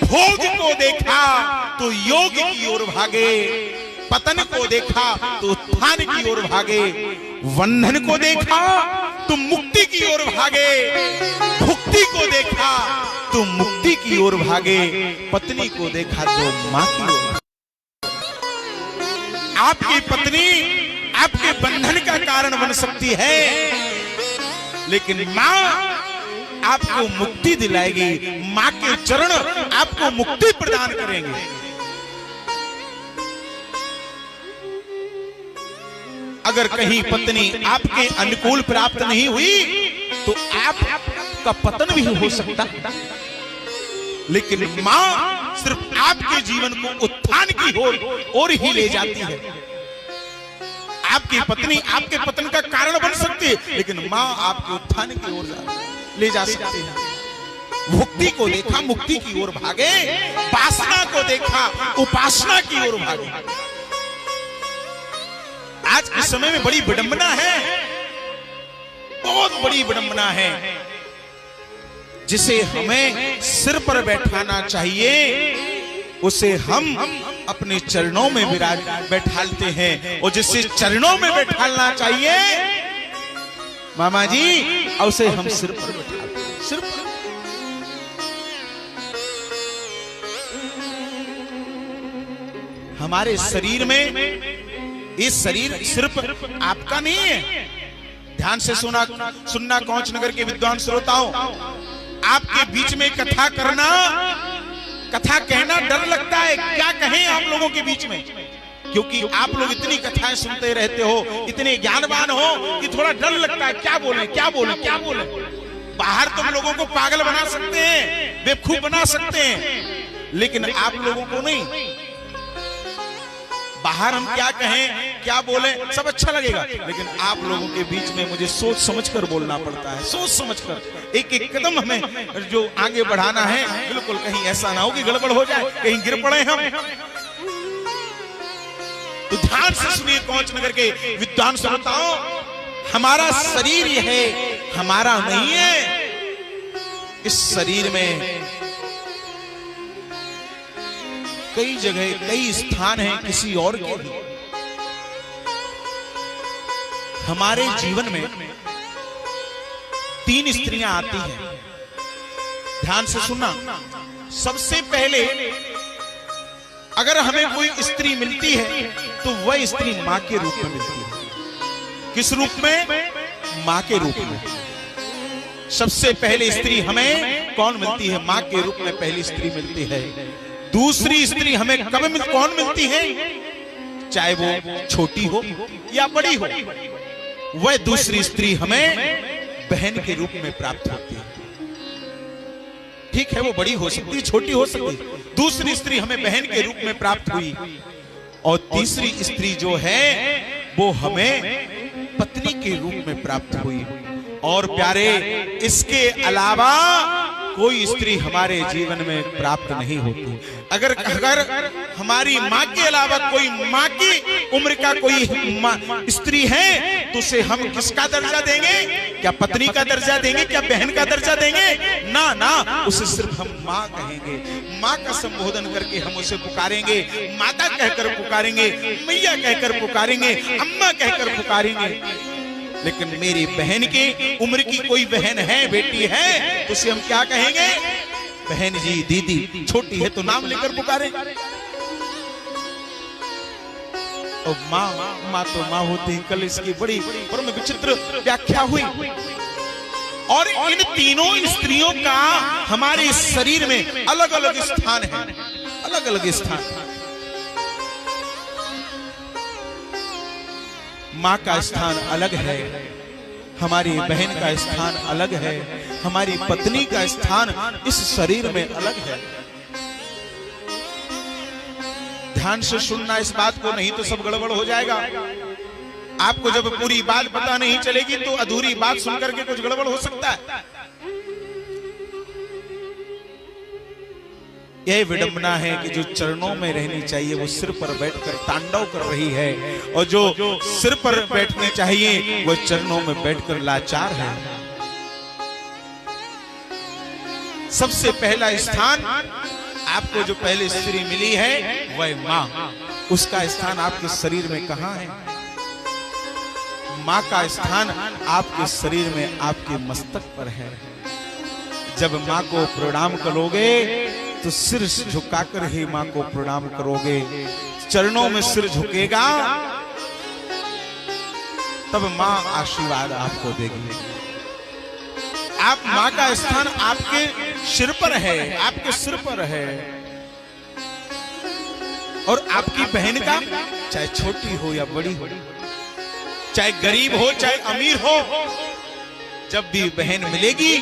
भोग को देखा तो योग की ओर भागे। पतन को देखा तो उत्थान की ओर भागे। बंधन को देखा तो मुक्ति की ओर भागे। भुक्ति को देखा तो मुक्ति की ओर भागे। पत्नी को देखा तो मां की ओर। आपकी पत्नी आपके बंधन का कारण बन सकती है, लेकिन मां आपको मुक्ति दिलाएगी। मां के चरण आपको मुक्ति प्रदान करेंगे। अगर कहीं पत्नी आपके अनुकूल प्राप्त नहीं हुई तो आपका पतन भी हो सकता है, लेकिन मां सिर्फ आपके जीवन को उत्थान की ओर ही ले जाती है। आपकी पत्नी आपके पतन का कारण बन सकती है, लेकिन मां आपके उत्थान की ओर ले जा सकती है। भुक्ति को देखा मुक्ति की ओर भागे। वासना को देखा उपासना की ओर भागे। आज के समय में बड़ी विडंबना है, बहुत बड़ी विडंबना है, जिसे हमें सिर पर बैठाना चाहिए उसे हम अपने चरणों में बैठालते हैं, और जिसे चरणों में बैठालना चाहिए मामा जी उसे हम सिर पर बैठालते हैं। सिर पर। हमारे शरीर में, ये शरीर सिर्फ आपका नहीं है। ध्यान से सुनना कौंच नगर के विद्वान श्रोताओं, आपके बीच में कथा करना, कथा कहना डर लगता है। क्या कहें आप लोगों के बीच में, क्योंकि आप लोग इतनी कथाएं सुनते रहते हो, इतने ज्ञानवान हो कि थोड़ा डर लगता है। क्या बोले क्या बोले क्या बोले। बाहर तुम लोगों को पागल बना सकते हैं, बेवकूफ बना सकते हैं, लेकिन आप लोगों को नहीं। बाहर हम क्या कहें क्या बोले सब अच्छा लगेगा, लेकिन आप लोगों के बीच में मुझे सोच समझकर बोलना पड़ता है। सोच समझकर एक एक कदम हमें जो आगे बढ़ाना है, बिल्कुल कहीं ऐसा ना हो कि गड़बड़ हो जाए, कहीं गिर पड़े हम। तो ध्यान से सुनिए कौंच नगर के विद्वान श्रोताओं, हमारा शरीर यह है, हमारा नहीं है। इस शरीर में कई जगह कई स्थान हैं किसी और के भी। हमारे जीवन में 3 स्त्रियां आती हैं। ध्यान से सुनना। सबसे पहले अगर हमें कोई स्त्री मिलती है तो वह स्त्री मां के रूप में मिलती है। किस रूप में? मां के रूप में। सबसे पहले स्त्री हमें कौन मिलती है? मां के रूप में पहली स्त्री मिलती है। दूसरी स्त्री हमें कब कौन मिलती है? चाहे वो छोटी हो या बड़ी हो, वह दूसरी स्त्री हमें बहन के रूप में प्राप्त होती है। ठीक है, वो बड़ी हो सकती है, छोटी हो सकती है। दूसरी स्त्री हमें बहन के रूप में प्राप्त हुई, और तीसरी स्त्री जो है वो हमें पत्नी के रूप में प्राप्त हुई। और प्यारे, इसके अलावा कोई स्त्री हमारे जीवन में प्राप्त नहीं होती। अगर हमारी माँ के अलावा कोई माँ की उम्र का कोई स्त्री है तो उसे हम किसका दर्जा देंगे? क्या पत्नी का दर्जा देंगे? क्या बहन का दर्जा देंगे? ना ना, उसे सिर्फ हम माँ कहेंगे। माँ का संबोधन करके हम उसे पुकारेंगे, माता कहकर पुकारेंगे, मैया कहकर पुकारेंगे, अम्मा कहकर पुकारेंगे। लेकिन मेरी बहन की उम्र की कोई बहन है, बेटी है, तो उसे हम क्या कहेंगे? बहन जी, दीदी। छोटी है तो नाम लेकर पुकारे। और माँ तो माँ होती है। कल इसकी बड़ी परम विचित्र व्याख्या हुई। और इन तीनों स्त्रियों का हमारे शरीर में अलग अलग स्थान है, अलग अलग स्थान। माँ का स्थान अलग है, हमारी बहन का स्थान अलग है, हमारी पत्नी का स्थान इस शरीर में अलग है। ध्यान से सुनना इस बात को, नहीं तो सब गड़बड़ हो जाएगा। आपको जब पूरी बात पता नहीं चलेगी तो अधूरी बात सुनकर के कुछ गड़बड़ हो सकता है। यह विडंबना है कि जो चरणों में रहनी चाहिए वो सिर पर बैठकर तांडव कर रही है, और जो सिर पर बैठनी चाहिए वो चरणों में बैठकर लाचार है। सबसे पहला स्थान आपको जो पहले स्त्री मिली है वह माँ, उसका स्थान आपके शरीर में कहाँ है? माँ का स्थान आपके शरीर में आपके मस्तक पर है। जब माँ को प्रणाम करोगे तो सिर झुकाकर ही माँ को प्रणाम करोगे, चरणों में सिर झुकेगा तब माँ आशीर्वाद आपको देगी। आप माँ का स्थान आपके सिर पर है, आपके सिर पर है। और आपकी बहन का, चाहे छोटी हो या बड़ी हो, चाहे गरीब हो चाहे अमीर हो, जब भी बहन मिलेगी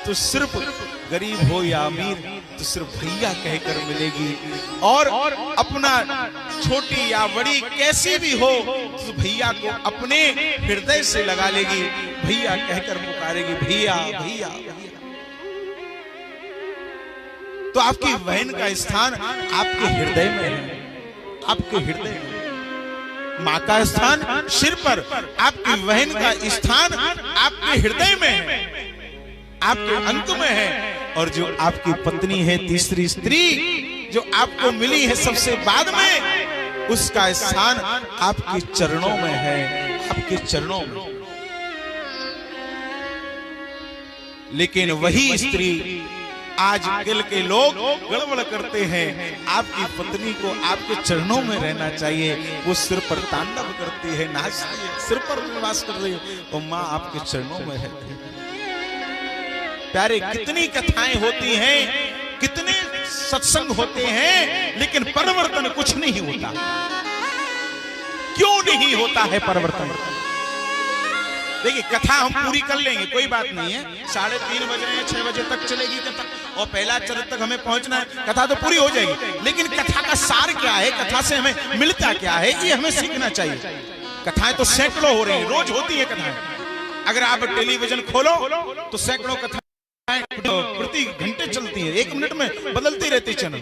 तो सिर्फ गरीब हो या अमीर तो सिर्फ भैया कहकर मिलेगी। और अपना छोटी या बड़ी कैसी भी हो तो भैया को अपने हृदय से लगा लेगी, भैया कहकर पुकारेगी, भैया भैया भैया। तो आपकी बहन का स्थान आपके हृदय में है, आपके हृदय में। माँ का स्थान सिर पर, आपकी बहन का स्थान आपके हृदय में है, आपके अंत में है। और जो आपकी पत्नी है, तीसरी स्त्री जो आपको मिली है सबसे बाद में, उसका स्थान आपके चरणों में है, आपके चरणों में। लेकिन वही स्त्री आज कल के लोग गड़बड़ करते हैं। आपकी पत्नी को आपके चरणों में रहना चाहिए, वो सिर पर तांडव करती है, नाचती है, सिर पर निवास कर रही है, और माँ आपके चरणों में रहती है। प्यारे, कितनी कथाएं होती हैं, कितने सत्संग होते हैं, लेकिन परिवर्तन कुछ नहीं होता। क्यों नहीं होता है परिवर्तन? देखिए, कथा हम पूरी कर लेंगे, कोई बात नहीं है। 3:30 बज रहे हैं, 6 बजे तक चलेगी कथा, और पहला चरण तक हमें पहुंचना है, कथा तो पूरी हो जाएगी। लेकिन कथा का सार क्या है, कथा से हमें मिलता क्या है, ये हमें सीखना चाहिए। कथाएं तो सैकड़ों हो रही है, रोज होती है कथाएं। अगर आप टेलीविजन खोलो तो सैकड़ों कथाएं प्रति घंटे चलती है, 1 मिनट में बदलती रहती चैनल,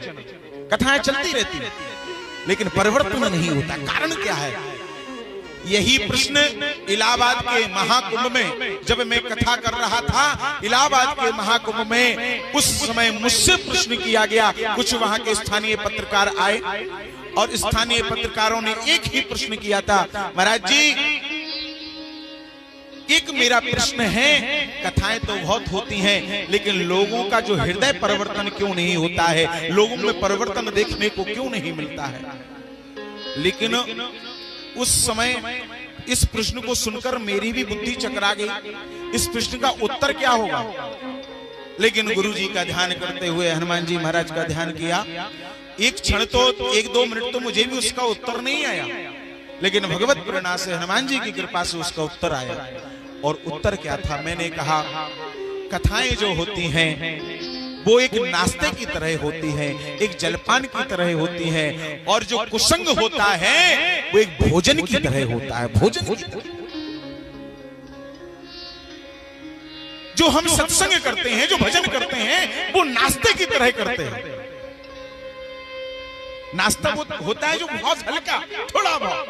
कथाएं चलती रहती है, लेकिन परिवर्तन नहीं होता। कारण क्या है? यही प्रश्न इलाहाबाद के महाकुंभ में जब मैं कथा कर रहा था, इलाहाबाद के महाकुंभ में उस समय मुझसे प्रश्न किया गया। कुछ वहां के स्थानीय पत्रकार आए और स्थानीय पत्रकारों ने एक ही प्रश्न किया था, महाराज जी एक मेरा प्रश्न है, कथाएं तो बहुत होती हैं, लेकिन लोगों का जो हृदय परिवर्तन क्यों नहीं होता है, लोगों में परिवर्तन देखने को क्यों नहीं मिलता है? लेकिन उस समय इस प्रश्न को सुनकर मेरी भी बुद्धि चकरा गई, इस प्रश्न का उत्तर क्या होगा। लेकिन गुरुजी का ध्यान करते हुए, हनुमान जी महाराज का ध्यान किया, एक क्षण तो 1-2 मिनट तो मुझे भी उसका उत्तर नहीं आया, लेकिन भगवत प्रेरणा से, हनुमान जी की कृपा से उसका उत्तर आया। और उत्तर क्या था? मैंने कहा, कथाएं जो होती हैं वो एक नाश्ते की तरह होती है, एक जलपान की तरह होती है, और जो कुसंग होता है वो एक भोजन की तरह होता है, भोजन की तरह। जो हम सत्संग करते हैं, जो भजन करते हैं, वो नाश्ते की तरह करते हैं। नाश्ता वो होता है जो बहुत हल्का, थोड़ा बहुत।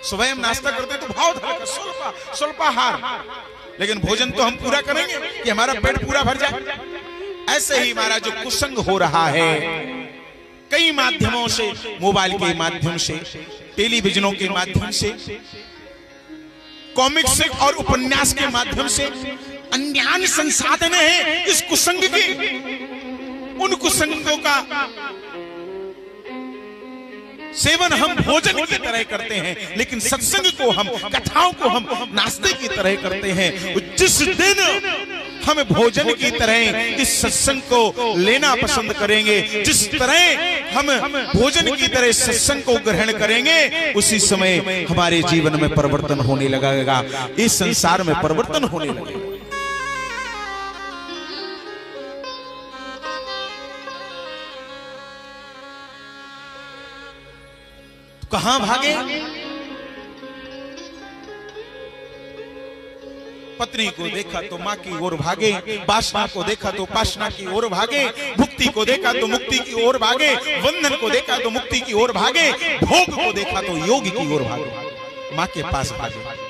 सुबह हम नाश्ता करते हैं तो बहुत हल्का, स्वल्पाहार, लेकिन भोजन तो हम पूरा करेंगे कि हमारा पेट पूरा भर जाए। ऐसे ही हमारा जो कुसंग हो रहा है, कई माध्यमों से, मोबाइल के माध्यम से, टेलीविजनों के माध्यम से, कॉमिक्स और उपन्यास के माध्यम से, अन्य संसाधन है इस कुसंग के। उन कुसंगों का सेवन हम भोजन की तरह करते हैं, लेकिन सत्संग को हम, कथाओं को हम नाश्ते की तरह करते हैं। जिस दिन हम भोजन की तरह इस सत्संग को लेना पसंद करेंगे, जिस तरह हम भोजन की तरह सत्संग को ग्रहण करेंगे, उसी समय हमारे जीवन में परिवर्तन होने लगेगा, इस संसार में परिवर्तन होने लगेगा। कहां भागे? पत्नी को देखा तो मां की ओर भागे, वासना को देखा तो वासना की ओर भागे, भुक्ति को देखा तो मुक्ति की ओर भागे, बंधन को देखा तो मुक्ति की ओर भागे, भोग को देखा तो योग की ओर भागे, मां के पास भागे।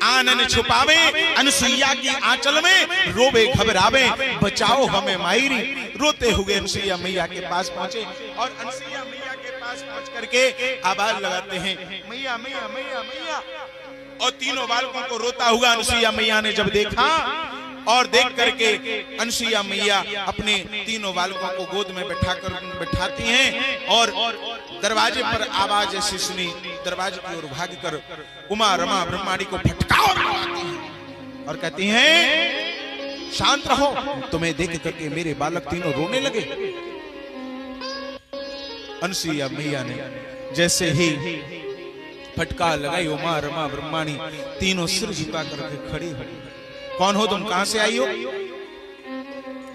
आनन छुपावे अनुसुईया की आंचल में, रोवे घबरावे बचाओ हमें मायरी। रोते हुए अनुसुईया मैया के पास पहुंचे और अनुसुईया मैया के पास पहुंच करके आवाज लगाते हैं, मैया मैया मैया मैया। और तीनों बालकों को रोता हुआ अनुसुईया मैया ने जब देखा, और देख करके अनुसुईया मैया अपने तीनों बालकों को गोद में बैठाती हैं और दरवाजे पर आवाज ऐसी सुनी, दरवाजे की ओर भागकर उमा रमा ब्रह्माणी को फटकार लगाती हैं और कहती हैं, शांत रहो। तुम्हें देख करके मेरे बालक तीनों रोने लगे। अनुसुईया मैया ने जैसे ही फटकार लगाई, उमा रमा ब्रह्माणी तीनों सिर झुका करके खड़ी हो। कौन हो तुम, कहां से आई हो?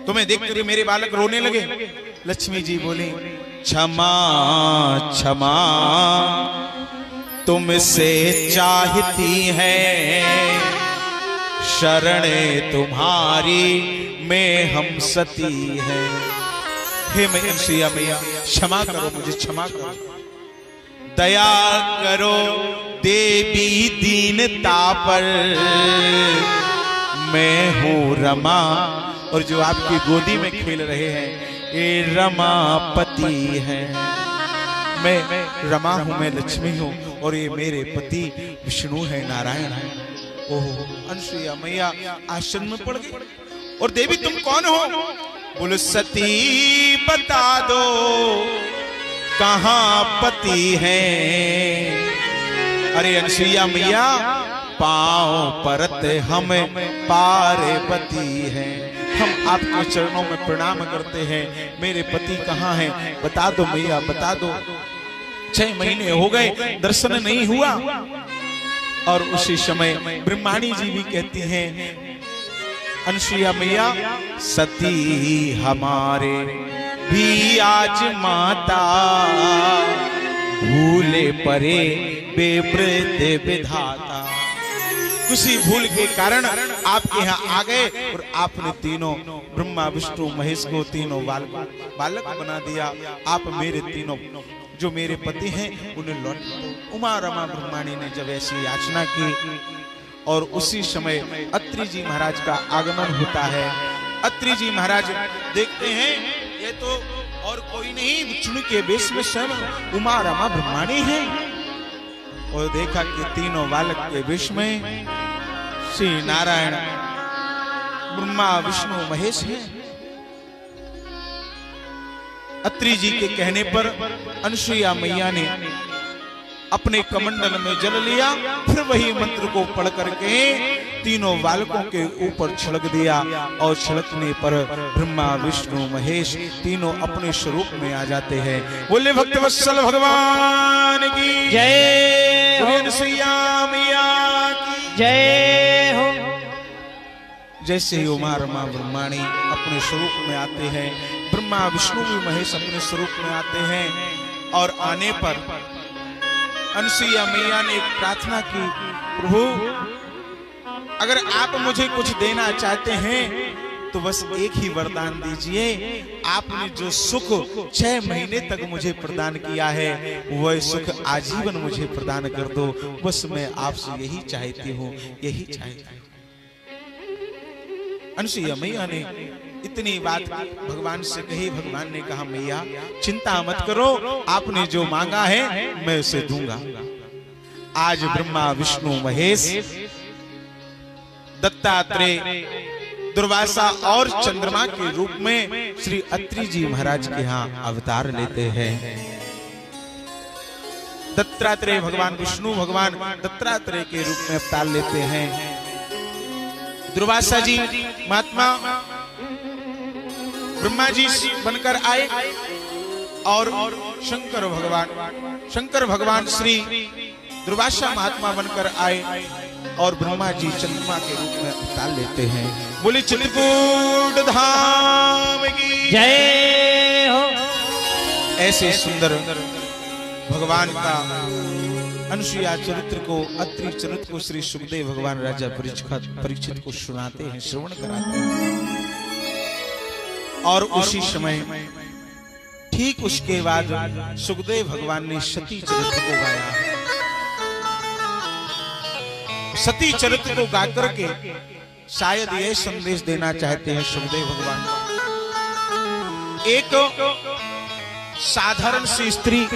तुम्हें देख कर मेरे बालक रोने लगे। लक्ष्मी जी बोली, क्षमा क्षमा तुमसे चाहती है, शरण तुम्हारी में हम सती है। हे मैया मैया क्षमा करो, मुझे क्षमा करो, दया करो देवी दीनता पर। मैं हूँ रमा और जो आपकी गोदी में खेल रहे हैं ये रमापति है। मैं रमा हूँ, मैं लक्ष्मी हूँ और ये मेरे पति विष्णु है, नारायण है। ओह, अनुसुईया मैया आश्चर्य में पड़ गई। और देवी तुम कौन हो? बोले, सती बता दो कहाँ पति है। अरे अनुसुईया मैया, पांव परत हम पार्वती हैं, हम आपके चरणों में प्रणाम करते हैं। मेरे पति कहाँ हैं? बता दो मैया, बता दो। 6 महीने हो गए, दर्शन नहीं हुआ। और उसी समय ब्रह्माणी जी भी कहती हैं, अनुसुईया मैया, सती हमारे भी आज माता, भूले परे बेवृत विधाता। किसी भूल के कारण आपके यहाँ आ गए और आपने तीनों ब्रह्मा विष्णु महेश को तीनों बालक बना दिया। आप मेरे तीनों जो मेरे पति हैं उन्हें लौट दो। उमा रमा ब्रह्माणी ने जब ऐसी याचना की और उसी समय अत्रि जी महाराज का आगमन होता है। अत्रि जी महाराज देखते हैं ये तो और कोई नहीं, विष्णु के वेश में स्वयं उमा रमा ब्रह्माणी है। और देखा कि तीनों बालक के वेश में श्री नारायण ब्रह्मा विष्णु महेश है। अत्रि जी के कहने पर अनुसुईया मैया ने अपने कमंडल में जल लिया, फिर वही मंत्र को पढ़ करके तीनों बालकों के ऊपर छिड़क दिया और छिड़कने पर ब्रह्मा विष्णु महेश तीनों अपने स्वरूप में आ जाते हैं। बोले भक्त वत्सल भगवान की जय, अनुसुईया मैया की जय हो। जैसे ही उमा रमा ब्रह्माणी अपने स्वरूप में आते हैं, ब्रह्मा विष्णु भी महेश अपने स्वरूप में आते हैं। और आने पर अनुसुईया मैया ने एक प्रार्थना की, प्रभु अगर आप मुझे कुछ देना चाहते हैं तो बस एक ही वरदान दीजिए। आपने जो सुख 6 महीने तक मुझे प्रदान किया है वह सुख आजीवन मुझे प्रदान कर दो। बस मैं आपसे यही चाहती हूँ, यही चाहती हूँ। अनुसुईया मैया ने इतनी बात भगवान से कही। भगवान ने कहा, मैया चिंता मत करो, आपने जो मांगा है मैं उसे दूंगा। आज ब्रह्मा विष्णु महेश, दत्तात्रेय, दुर्वासा और चंद्रमा के रूप में श्री अत्रि जी महाराज के यहाँ अवतार लेते हैं। दत्तात्रेय भगवान विष्णु भगवान दत्तात्रेय के रूप में अवतार लेते हैं। दुर्वासा जी महात्मा ब्रह्मा जी बनकर आए और शंकर भगवान श्री दुर्वासा महात्मा बनकर आए और ब्रह्मा जी चंद्रमा के रूप में अवतार लेते हैं। बोले चित्रकूट धाम की जय हो। ऐसे सुंदर भगवान का अनुसुईया चरित्र को, अत्रि चरित्र को श्री सुखदेव भगवान राजा परीक्षित को सुनाते हैं, श्रवण कराते हैं। और उसी समय ठीक उसके बाद सुखदेव भगवान ने सती चरित्र को गाया। सती चरित्र को गा करके शायद यह संदेश देना चाहते हैं सुखदेव भगवान, एक साधारण सी स्त्री,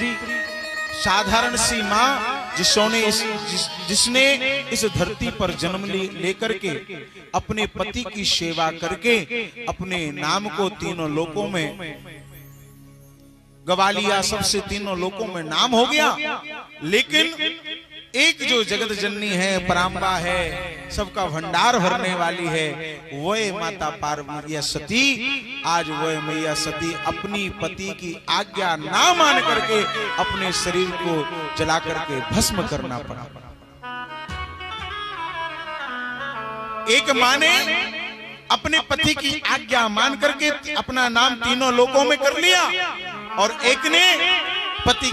साधारण सी मां जिसने इस धरती पर जन्म लेकर के अपने पति की सेवा करके अपने नाम को तीनों लोकों में गवा लिया, सबसे तीनों लोकों में नाम हो गया। लेकिन एक जो जगत जननी है, पराम्बा है, सबका भंडार भरने वाली है, वह माता पार्वती सती, आज वह मैया सती अपनी पति की आज्ञा ना मान करके अपने शरीर को जला करके भस्म करना पड़ा। एक मां ने अपने पति की आज्ञा मान करके अपना नाम तीनों लोकों में कर लिया और एक ने पति